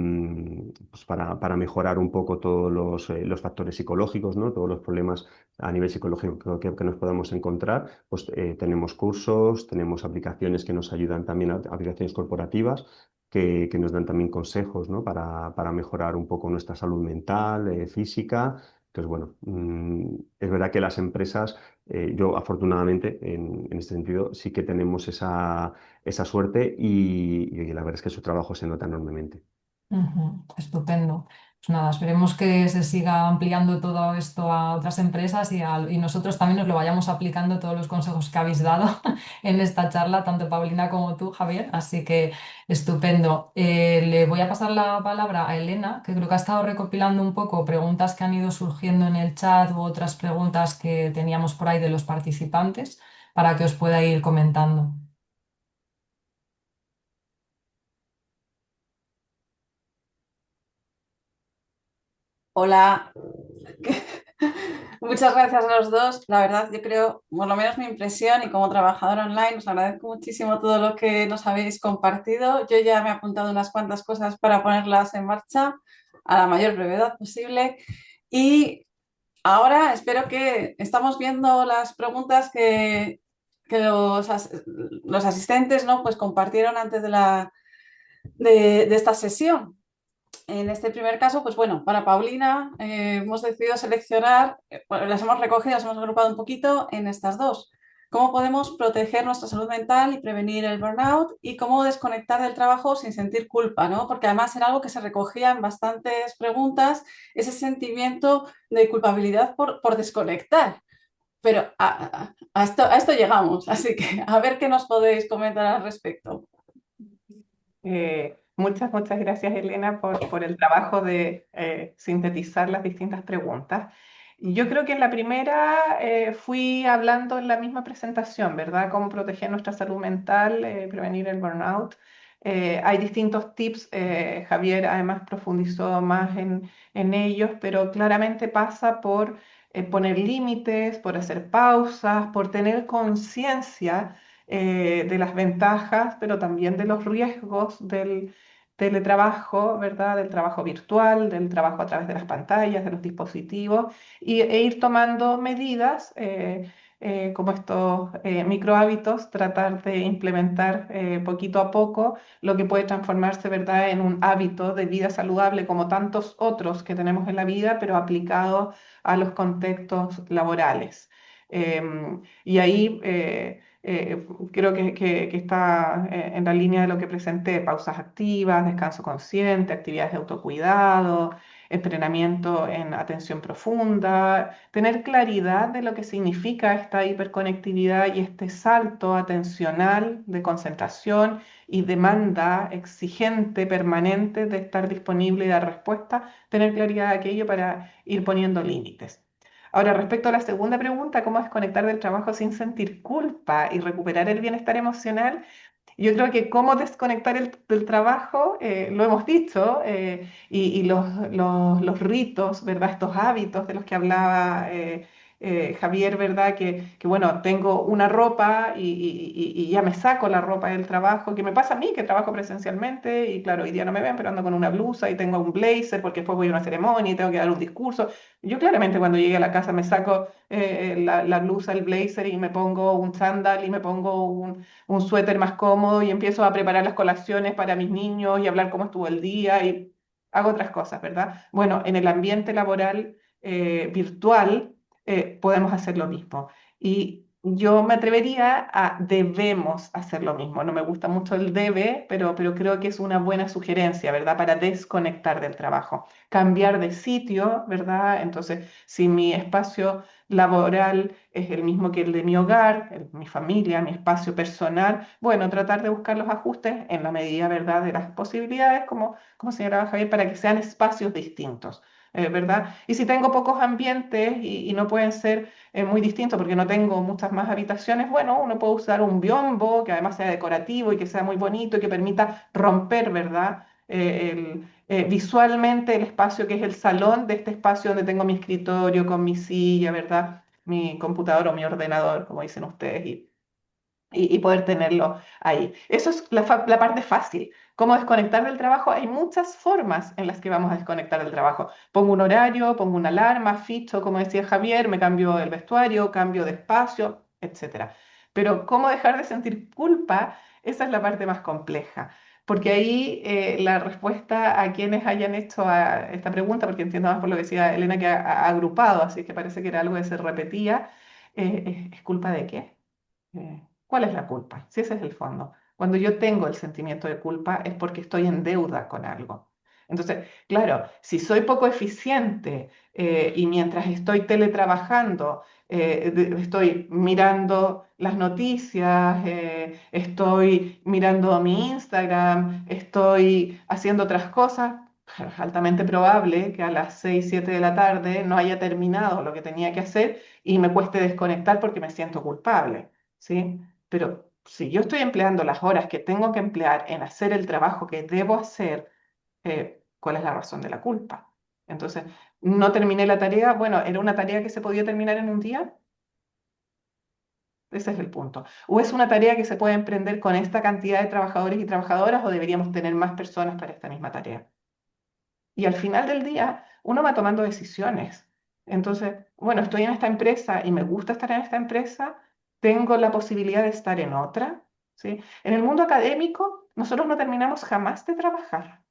pues, para mejorar un poco todos los factores psicológicos, ¿no? Todos los problemas a nivel psicológico que nos podamos encontrar. Pues tenemos cursos, tenemos aplicaciones que nos ayudan también, aplicaciones corporativas. Que nos dan también consejos, ¿no? Para mejorar un poco nuestra salud mental, física. Entonces, bueno, es verdad que las empresas yo, afortunadamente, en este sentido, sí que tenemos esa suerte y, oye, la verdad es que su trabajo se nota enormemente. Ujú. Estupendo. Pues nada, esperemos que se siga ampliando todo esto a otras empresas y nosotros también nos lo vayamos aplicando todos los consejos que habéis dado en esta charla, tanto Paulina como tú, Javier. Así que estupendo. Le voy a pasar la palabra a Elena, que creo que ha estado recopilando un poco preguntas que han ido surgiendo en el chat u otras preguntas que teníamos por ahí de los participantes para que os pueda ir comentando. Hola, muchas gracias a los dos. La verdad, yo creo, por lo menos mi impresión y como trabajadora online, os agradezco muchísimo todo lo que nos habéis compartido. Yo ya me he apuntado unas cuantas cosas para ponerlas en marcha a la mayor brevedad posible. Y ahora espero que estamos viendo las preguntas que los asistentes, ¿no? Pues compartieron antes de esta sesión. En este primer caso, pues bueno, para Paulina hemos decidido seleccionar, bueno, las hemos recogido, las hemos agrupado un poquito en estas dos. ¿Cómo podemos proteger nuestra salud mental y prevenir el burnout? Y cómo desconectar del trabajo sin sentir culpa, ¿no? Porque además era algo que se recogía en bastantes preguntas, ese sentimiento de culpabilidad por desconectar. Pero a esto llegamos, así que a ver qué nos podéis comentar al respecto. Muchas gracias, Elena, por el trabajo de sintetizar las distintas preguntas. Y yo creo que en la primera fui hablando en la misma presentación, ¿verdad? Cómo proteger nuestra salud mental, prevenir el burnout. Hay distintos tips, Javier además profundizó más en ellos, pero claramente pasa por poner límites, por hacer pausas, por tener conciencia de las ventajas, pero también de los riesgos del teletrabajo, ¿verdad? Del trabajo virtual, del trabajo a través de las pantallas, de los dispositivos, e ir tomando medidas como estos micro hábitos, tratar de implementar poquito a poco lo que puede transformarse, ¿verdad?, en un hábito de vida saludable como tantos otros que tenemos en la vida, pero aplicado a los contextos laborales. Y ahí creo que está en la línea de lo que presenté: pausas activas, descanso consciente, actividades de autocuidado, entrenamiento en atención profunda, tener claridad de lo que significa esta hiperconectividad y este salto atencional de concentración y demanda exigente, permanente de estar disponible y dar respuesta, tener claridad de aquello para ir poniendo límites. Ahora, respecto a la segunda pregunta, ¿cómo desconectar del trabajo sin sentir culpa y recuperar el bienestar emocional? Yo creo que cómo desconectar del trabajo, lo hemos dicho, y los ritos, ¿verdad? Estos hábitos de los que hablaba Javier, ¿verdad? Bueno, tengo una ropa y ya me saco la ropa del trabajo, que me pasa a mí, que trabajo presencialmente y claro, hoy día no me ven, pero ando con una blusa y tengo un blazer porque después voy a una ceremonia y tengo que dar un discurso. Yo claramente cuando llegue a la casa me saco la blusa, el blazer y me pongo un chándal y me pongo un suéter más cómodo y empiezo a preparar las colaciones para mis niños y hablar cómo estuvo el día y hago otras cosas, ¿verdad? Bueno, en el ambiente laboral virtual podemos hacer lo mismo. Y yo me atrevería a debemos hacer lo mismo. No me gusta mucho el debe, pero creo que es una buena sugerencia, ¿verdad? Para desconectar del trabajo. Cambiar de sitio, ¿verdad? Entonces, si mi espacio laboral es el mismo que el de mi hogar, mi familia, mi espacio personal, bueno, tratar de buscar los ajustes en la medida, ¿verdad?, de las posibilidades, como señalaba Javier, para que sean espacios distintos. ¿Verdad? Y si tengo pocos ambientes y no pueden ser muy distintos porque no tengo muchas más habitaciones, bueno, uno puede usar un biombo que además sea decorativo y que sea muy bonito y que permita romper, ¿verdad? Visualmente el espacio que es el salón de este espacio donde tengo mi escritorio con mi silla, ¿verdad? Mi computador o mi ordenador, como dicen ustedes, y poder tenerlo ahí. Eso es la parte fácil. ¿Cómo desconectar del trabajo? Hay muchas formas en las que vamos a desconectar del trabajo. Pongo un horario, pongo una alarma, ficho, como decía Javier, me cambio el vestuario, cambio de espacio, etcétera. Pero cómo dejar de sentir culpa, esa es la parte más compleja. Porque ahí la respuesta a quienes hayan hecho esta pregunta, porque entiendo más por lo que decía Elena que ha agrupado, así que parece que era algo que se repetía, ¿es culpa de qué? ¿Cuál es la culpa? Si ese es el fondo. Cuando yo tengo el sentimiento de culpa es porque estoy en deuda con algo. Entonces, claro, si soy poco eficiente y mientras estoy teletrabajando, estoy mirando las noticias, estoy mirando mi Instagram, estoy haciendo otras cosas, es altamente probable que a las 6 7 de la tarde no haya terminado lo que tenía que hacer y me cueste desconectar porque me siento culpable, ¿sí? Pero si yo estoy empleando las horas que tengo que emplear en hacer el trabajo que debo hacer, ¿cuál es la razón de la culpa? Entonces, no terminé la tarea, bueno, ¿era una tarea que se podía terminar en un día? Ese es el punto. ¿O es una tarea que se puede emprender con esta cantidad de trabajadores y trabajadoras o deberíamos tener más personas para esta misma tarea? Y al final del día, uno va tomando decisiones. Entonces, bueno, estoy en esta empresa y me gusta estar en esta empresa, tengo la posibilidad de estar en otra, ¿sí? En el mundo académico, nosotros no terminamos jamás de trabajar.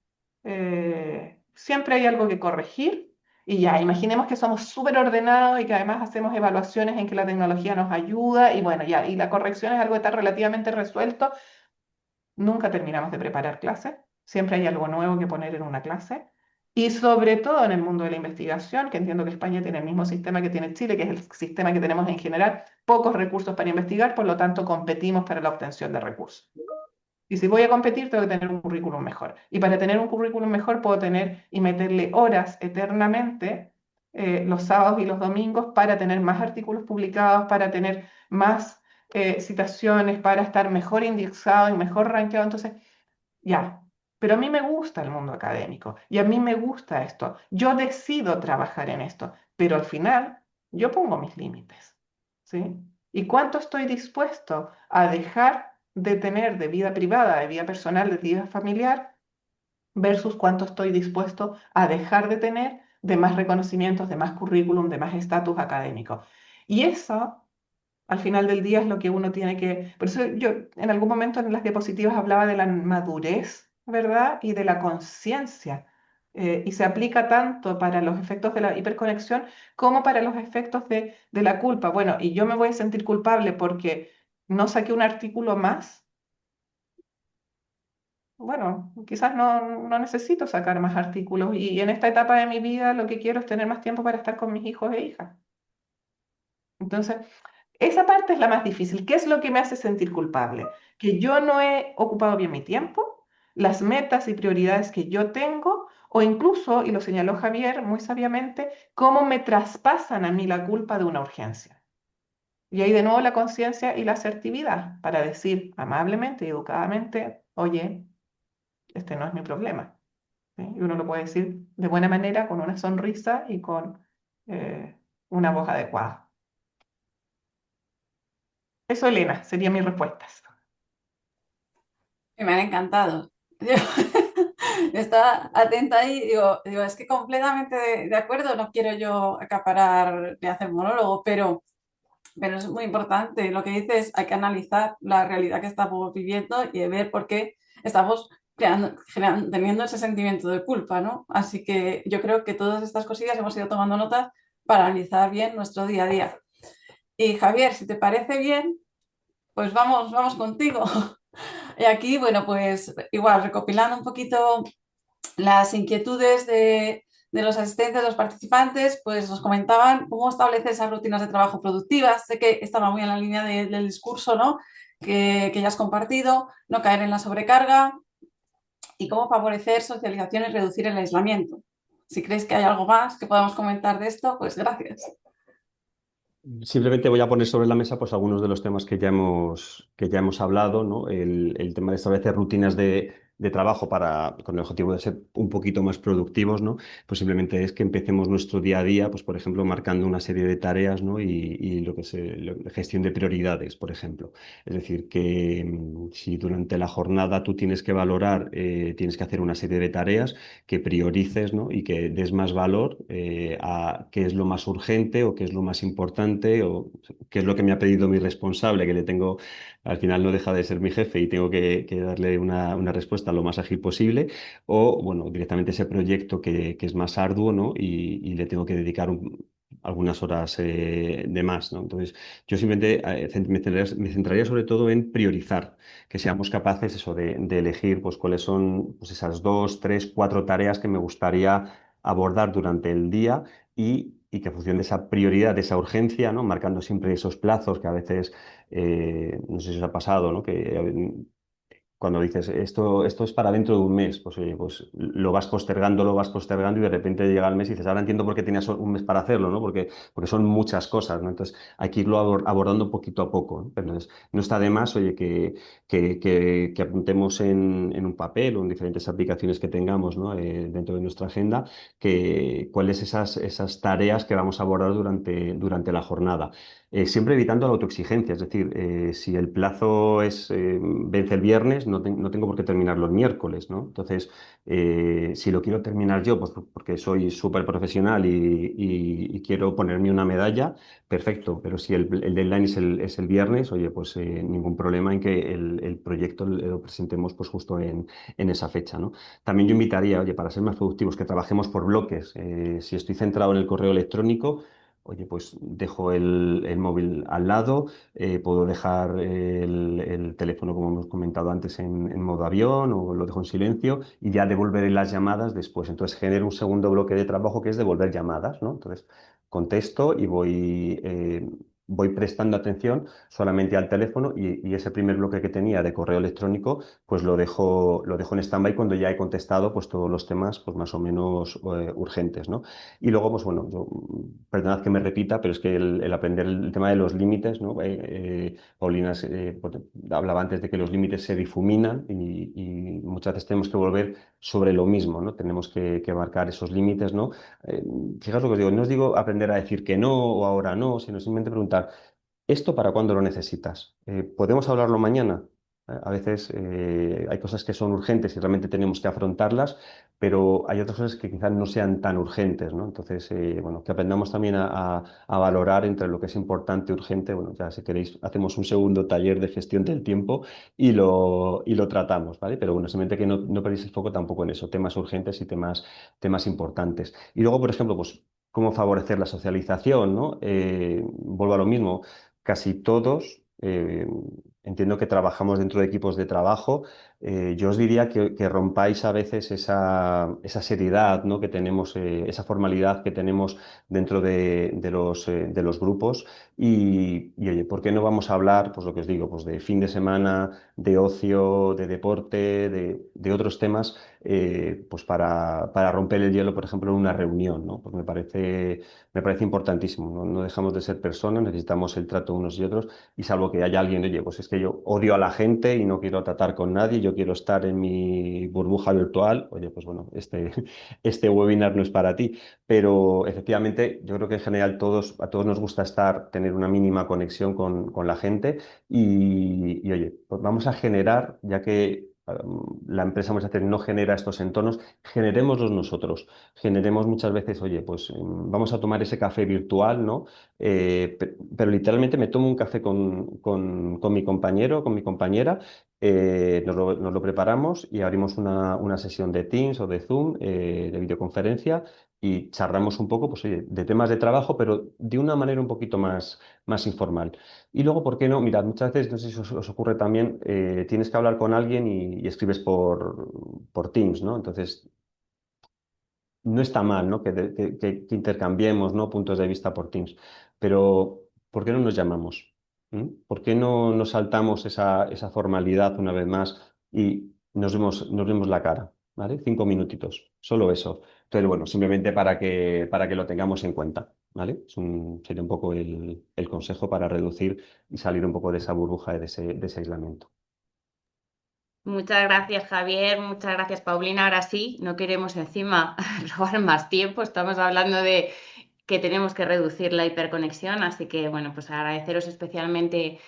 Siempre hay algo que corregir y ya, imaginemos que somos súper ordenados y que además hacemos evaluaciones en que la tecnología nos ayuda y bueno, ya, y la corrección es algo que está relativamente resuelto. Nunca terminamos de preparar clases, siempre hay algo nuevo que poner en una clase. Y sobre todo en el mundo de la investigación, que entiendo que España tiene el mismo sistema que tiene Chile, que es el sistema que tenemos en general, pocos recursos para investigar, por lo tanto competimos para la obtención de recursos. Y si voy a competir, tengo que tener un currículum mejor. Y para tener un currículum mejor, puedo tener y meterle horas eternamente los sábados y los domingos para tener más artículos publicados, para tener más citaciones, para estar mejor indexado y mejor rankeado. Entonces, ya. Pero a mí me gusta el mundo académico y a mí me gusta esto. Yo decido trabajar en esto, pero al final yo pongo mis límites, ¿sí? ¿Y cuánto estoy dispuesto a dejar de tener de vida privada, de vida personal, de vida familiar, versus cuánto estoy dispuesto a dejar de tener de más reconocimientos, de más currículum, de más estatus académico? Y eso al final del día es lo que uno tiene que... Por eso yo en algún momento en las diapositivas hablaba de la madurez, ¿verdad? Y de la conciencia. Y se aplica tanto para los efectos de la hiperconexión como para los efectos de la culpa. Bueno, y yo me voy a sentir culpable porque no saqué un artículo más. Bueno, quizás no necesito sacar más artículos y en esta etapa de mi vida lo que quiero es tener más tiempo para estar con mis hijos e hijas. Entonces, esa parte es la más difícil. ¿Qué es lo que me hace sentir culpable? Que yo no he ocupado bien mi tiempo, las metas y prioridades que yo tengo, o incluso, y lo señaló Javier muy sabiamente, cómo me traspasan a mí la culpa de una urgencia. Y ahí de nuevo la conciencia y la asertividad para decir amablemente y educadamente, oye, este no es mi problema. ¿Sí? Y uno lo puede decir de buena manera, con una sonrisa y con eh, una voz adecuada. Eso, Elena, serían mis respuestas. Y me han encantado. Yo estaba atenta ahí y digo, es que completamente de acuerdo, no quiero yo acaparar ni hacer monólogo, pero es muy importante. Lo que dices, hay que analizar la realidad que estamos viviendo y ver por qué estamos teniendo ese sentimiento de culpa, ¿no? Así que yo creo que todas estas cosillas hemos ido tomando notas para analizar bien nuestro día a día. Y Javier, si te parece bien, pues vamos contigo. Y aquí, bueno, pues igual, recopilando un poquito las inquietudes de los asistentes, de los participantes, pues nos comentaban cómo establecer esas rutinas de trabajo productivas. Sé que estaba muy en la línea del discurso, ¿no? Que ya has compartido, no caer en la sobrecarga y cómo favorecer socialización y reducir el aislamiento. Si crees que hay algo más que podamos comentar de esto, pues gracias. Simplemente voy a poner sobre la mesa pues, algunos de los temas que ya hemos hablado, ¿no? El tema de establecer rutinas de trabajo con el objetivo de ser un poquito más productivos, ¿no? Pues simplemente es que empecemos nuestro día a día, pues por ejemplo, marcando una serie de tareas, ¿no? Y lo que es gestión de prioridades, por ejemplo. Es decir, que si durante la jornada tú tienes que valorar, tienes que hacer una serie de tareas, que priorices, ¿no? Y que des más valor a qué es lo más urgente o qué es lo más importante o qué es lo que me ha pedido mi responsable, que le tengo, al final no deja de ser mi jefe y tengo que darle una respuesta lo más ágil posible, o bueno, directamente ese proyecto que es más arduo, ¿no? Y le tengo que dedicar algunas horas de más, ¿no? Entonces, yo simplemente me centraría sobre todo en priorizar, que seamos capaces eso, de elegir pues, cuáles son pues, esas dos, tres, cuatro tareas que me gustaría abordar durante el día y que en función de esa prioridad, de esa urgencia, ¿no? Marcando siempre esos plazos que a veces, no sé si os ha pasado, ¿no? Que cuando dices esto es para dentro de un mes, pues oye, pues lo vas postergando y de repente llega el mes y dices, ahora entiendo por qué tenías un mes para hacerlo, ¿no? Porque son muchas cosas, ¿no? Entonces hay que irlo abordando poquito a poco, ¿no? Pero entonces, no está de más, oye, que apuntemos en un papel o en diferentes aplicaciones que tengamos, ¿no? Dentro de nuestra agenda, cuáles esas tareas que vamos a abordar durante la jornada. Siempre evitando la autoexigencia, es decir, si el plazo vence el viernes, no tengo por qué terminarlo el miércoles, ¿no? Entonces, si lo quiero terminar yo, pues porque soy súper profesional y quiero ponerme una medalla, perfecto, pero si el deadline es el viernes, oye, pues ningún problema en que el proyecto lo presentemos pues justo en esa fecha, ¿no? También yo invitaría, oye, para ser más productivos, que trabajemos por bloques. Si estoy centrado en el correo electrónico, oye, pues dejo el móvil al lado, puedo dejar el teléfono, como hemos comentado antes, en modo avión o lo dejo en silencio y ya devolveré las llamadas después. Entonces genero un segundo bloque de trabajo que es devolver llamadas, ¿no? Entonces contesto y voy prestando atención solamente al teléfono y ese primer bloque que tenía de correo electrónico, pues lo dejo en stand-by cuando ya he contestado pues todos los temas pues más o menos urgentes, ¿no? Y luego, pues bueno, perdonad que me repita, pero es que el aprender el tema de los límites, ¿no? Paulina pues, hablaba antes de que los límites se difuminan y muchas veces tenemos que volver sobre lo mismo, ¿no? Tenemos que marcar esos límites, ¿no? Eh, Fijaos lo que os digo, no os digo aprender a decir que no o ahora no, sino simplemente preguntar, ¿esto para cuándo lo necesitas? ¿Podemos hablarlo mañana? A veces hay cosas que son urgentes y realmente tenemos que afrontarlas, pero hay otras cosas que quizás no sean tan urgentes, ¿no? Entonces, bueno, que aprendamos también a valorar entre lo que es importante y urgente. Bueno, ya si queréis, hacemos un segundo taller de gestión del tiempo y lo tratamos, ¿vale? Pero bueno, simplemente que no perdéis el foco tampoco en eso, temas urgentes y temas importantes. Y luego, por ejemplo, pues, cómo favorecer la socialización, ¿no? Vuelvo a lo mismo, casi todos, entiendo que trabajamos dentro de equipos de trabajo. Yo os diría que rompáis a veces esa seriedad, ¿no? Que tenemos, esa formalidad que tenemos dentro de los grupos oye, ¿por qué no vamos a hablar, pues lo que os digo, pues de fin de semana, de ocio, de deporte, de otros temas, pues para romper el hielo, por ejemplo, en una reunión, ¿no? Pues me parece importantísimo, ¿no? No dejamos de ser personas, necesitamos el trato unos y otros, y salvo que haya alguien, oye, pues es que yo odio a la gente y no quiero tratar con nadie, yo quiero estar en mi burbuja virtual, oye, pues bueno, este webinar no es para ti, pero efectivamente yo creo que en general a todos nos gusta tener una mínima conexión con la gente oye, pues vamos a generar, ya que la empresa muchas veces no genera estos entornos, generémoslos nosotros. Generemos muchas veces, oye, pues vamos a tomar ese café virtual, ¿no? Pero literalmente me tomo un café con mi compañero, con mi compañera, nos lo preparamos y abrimos una sesión de Teams o de Zoom, de videoconferencia, y charlamos un poco, pues, oye, de temas de trabajo, pero de una manera un poquito más informal. Y luego, ¿por qué no? Mirad, muchas veces, no sé si os ocurre también, tienes que hablar con alguien y escribes por Teams, ¿no? Entonces, no está mal, ¿no? Que intercambiemos, ¿no? Puntos de vista por Teams, pero ¿por qué no nos llamamos? ¿Por qué no nos saltamos esa formalidad una vez más y nos vemos la cara, ¿vale? 5 minutitos, solo eso. Entonces, bueno, simplemente para que lo tengamos en cuenta, ¿vale? Sería un poco el consejo para reducir y salir un poco de esa burbuja y de ese aislamiento. Muchas gracias, Javier. Muchas gracias, Paulina. Ahora sí, no queremos encima robar más tiempo. Estamos hablando de que tenemos que reducir la hiperconexión, así que, bueno, pues agradeceros especialmente,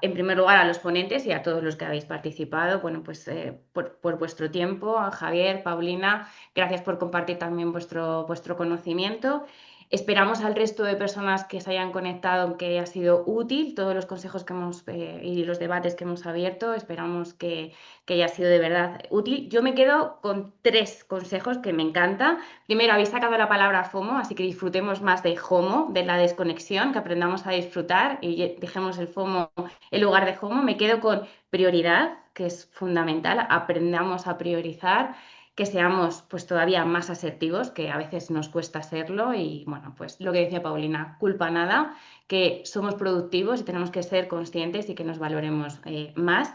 en primer lugar, a los ponentes y a todos los que habéis participado, bueno, pues por vuestro tiempo, a Javier, Paulina, gracias por compartir también vuestro conocimiento. Esperamos al resto de personas que se hayan conectado que haya sido útil todos los consejos que hemos y los debates que hemos abierto. Esperamos que haya sido de verdad útil. Yo me quedo con 3 consejos que me encanta. Primero, habéis sacado la palabra FOMO, así que disfrutemos más de HOMO, de la desconexión, que aprendamos a disfrutar y dejemos el FOMO en lugar de HOMO. Me quedo con prioridad, que es fundamental. Aprendamos a priorizar, que seamos pues todavía más asertivos, que a veces nos cuesta serlo y bueno, pues lo que decía Paulina, culpa nada, que somos productivos y tenemos que ser conscientes y que nos valoremos más.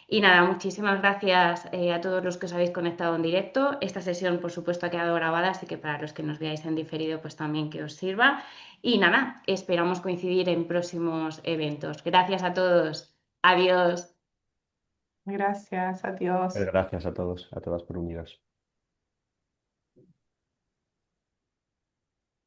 Y nada, muchísimas gracias a todos los que os habéis conectado en directo. Esta sesión, por supuesto, ha quedado grabada, así que para los que nos veáis en diferido, pues también que os sirva. Y nada, esperamos coincidir en próximos eventos. Gracias a todos. Adiós. Gracias, adiós. Gracias a todos, a todas por uniros.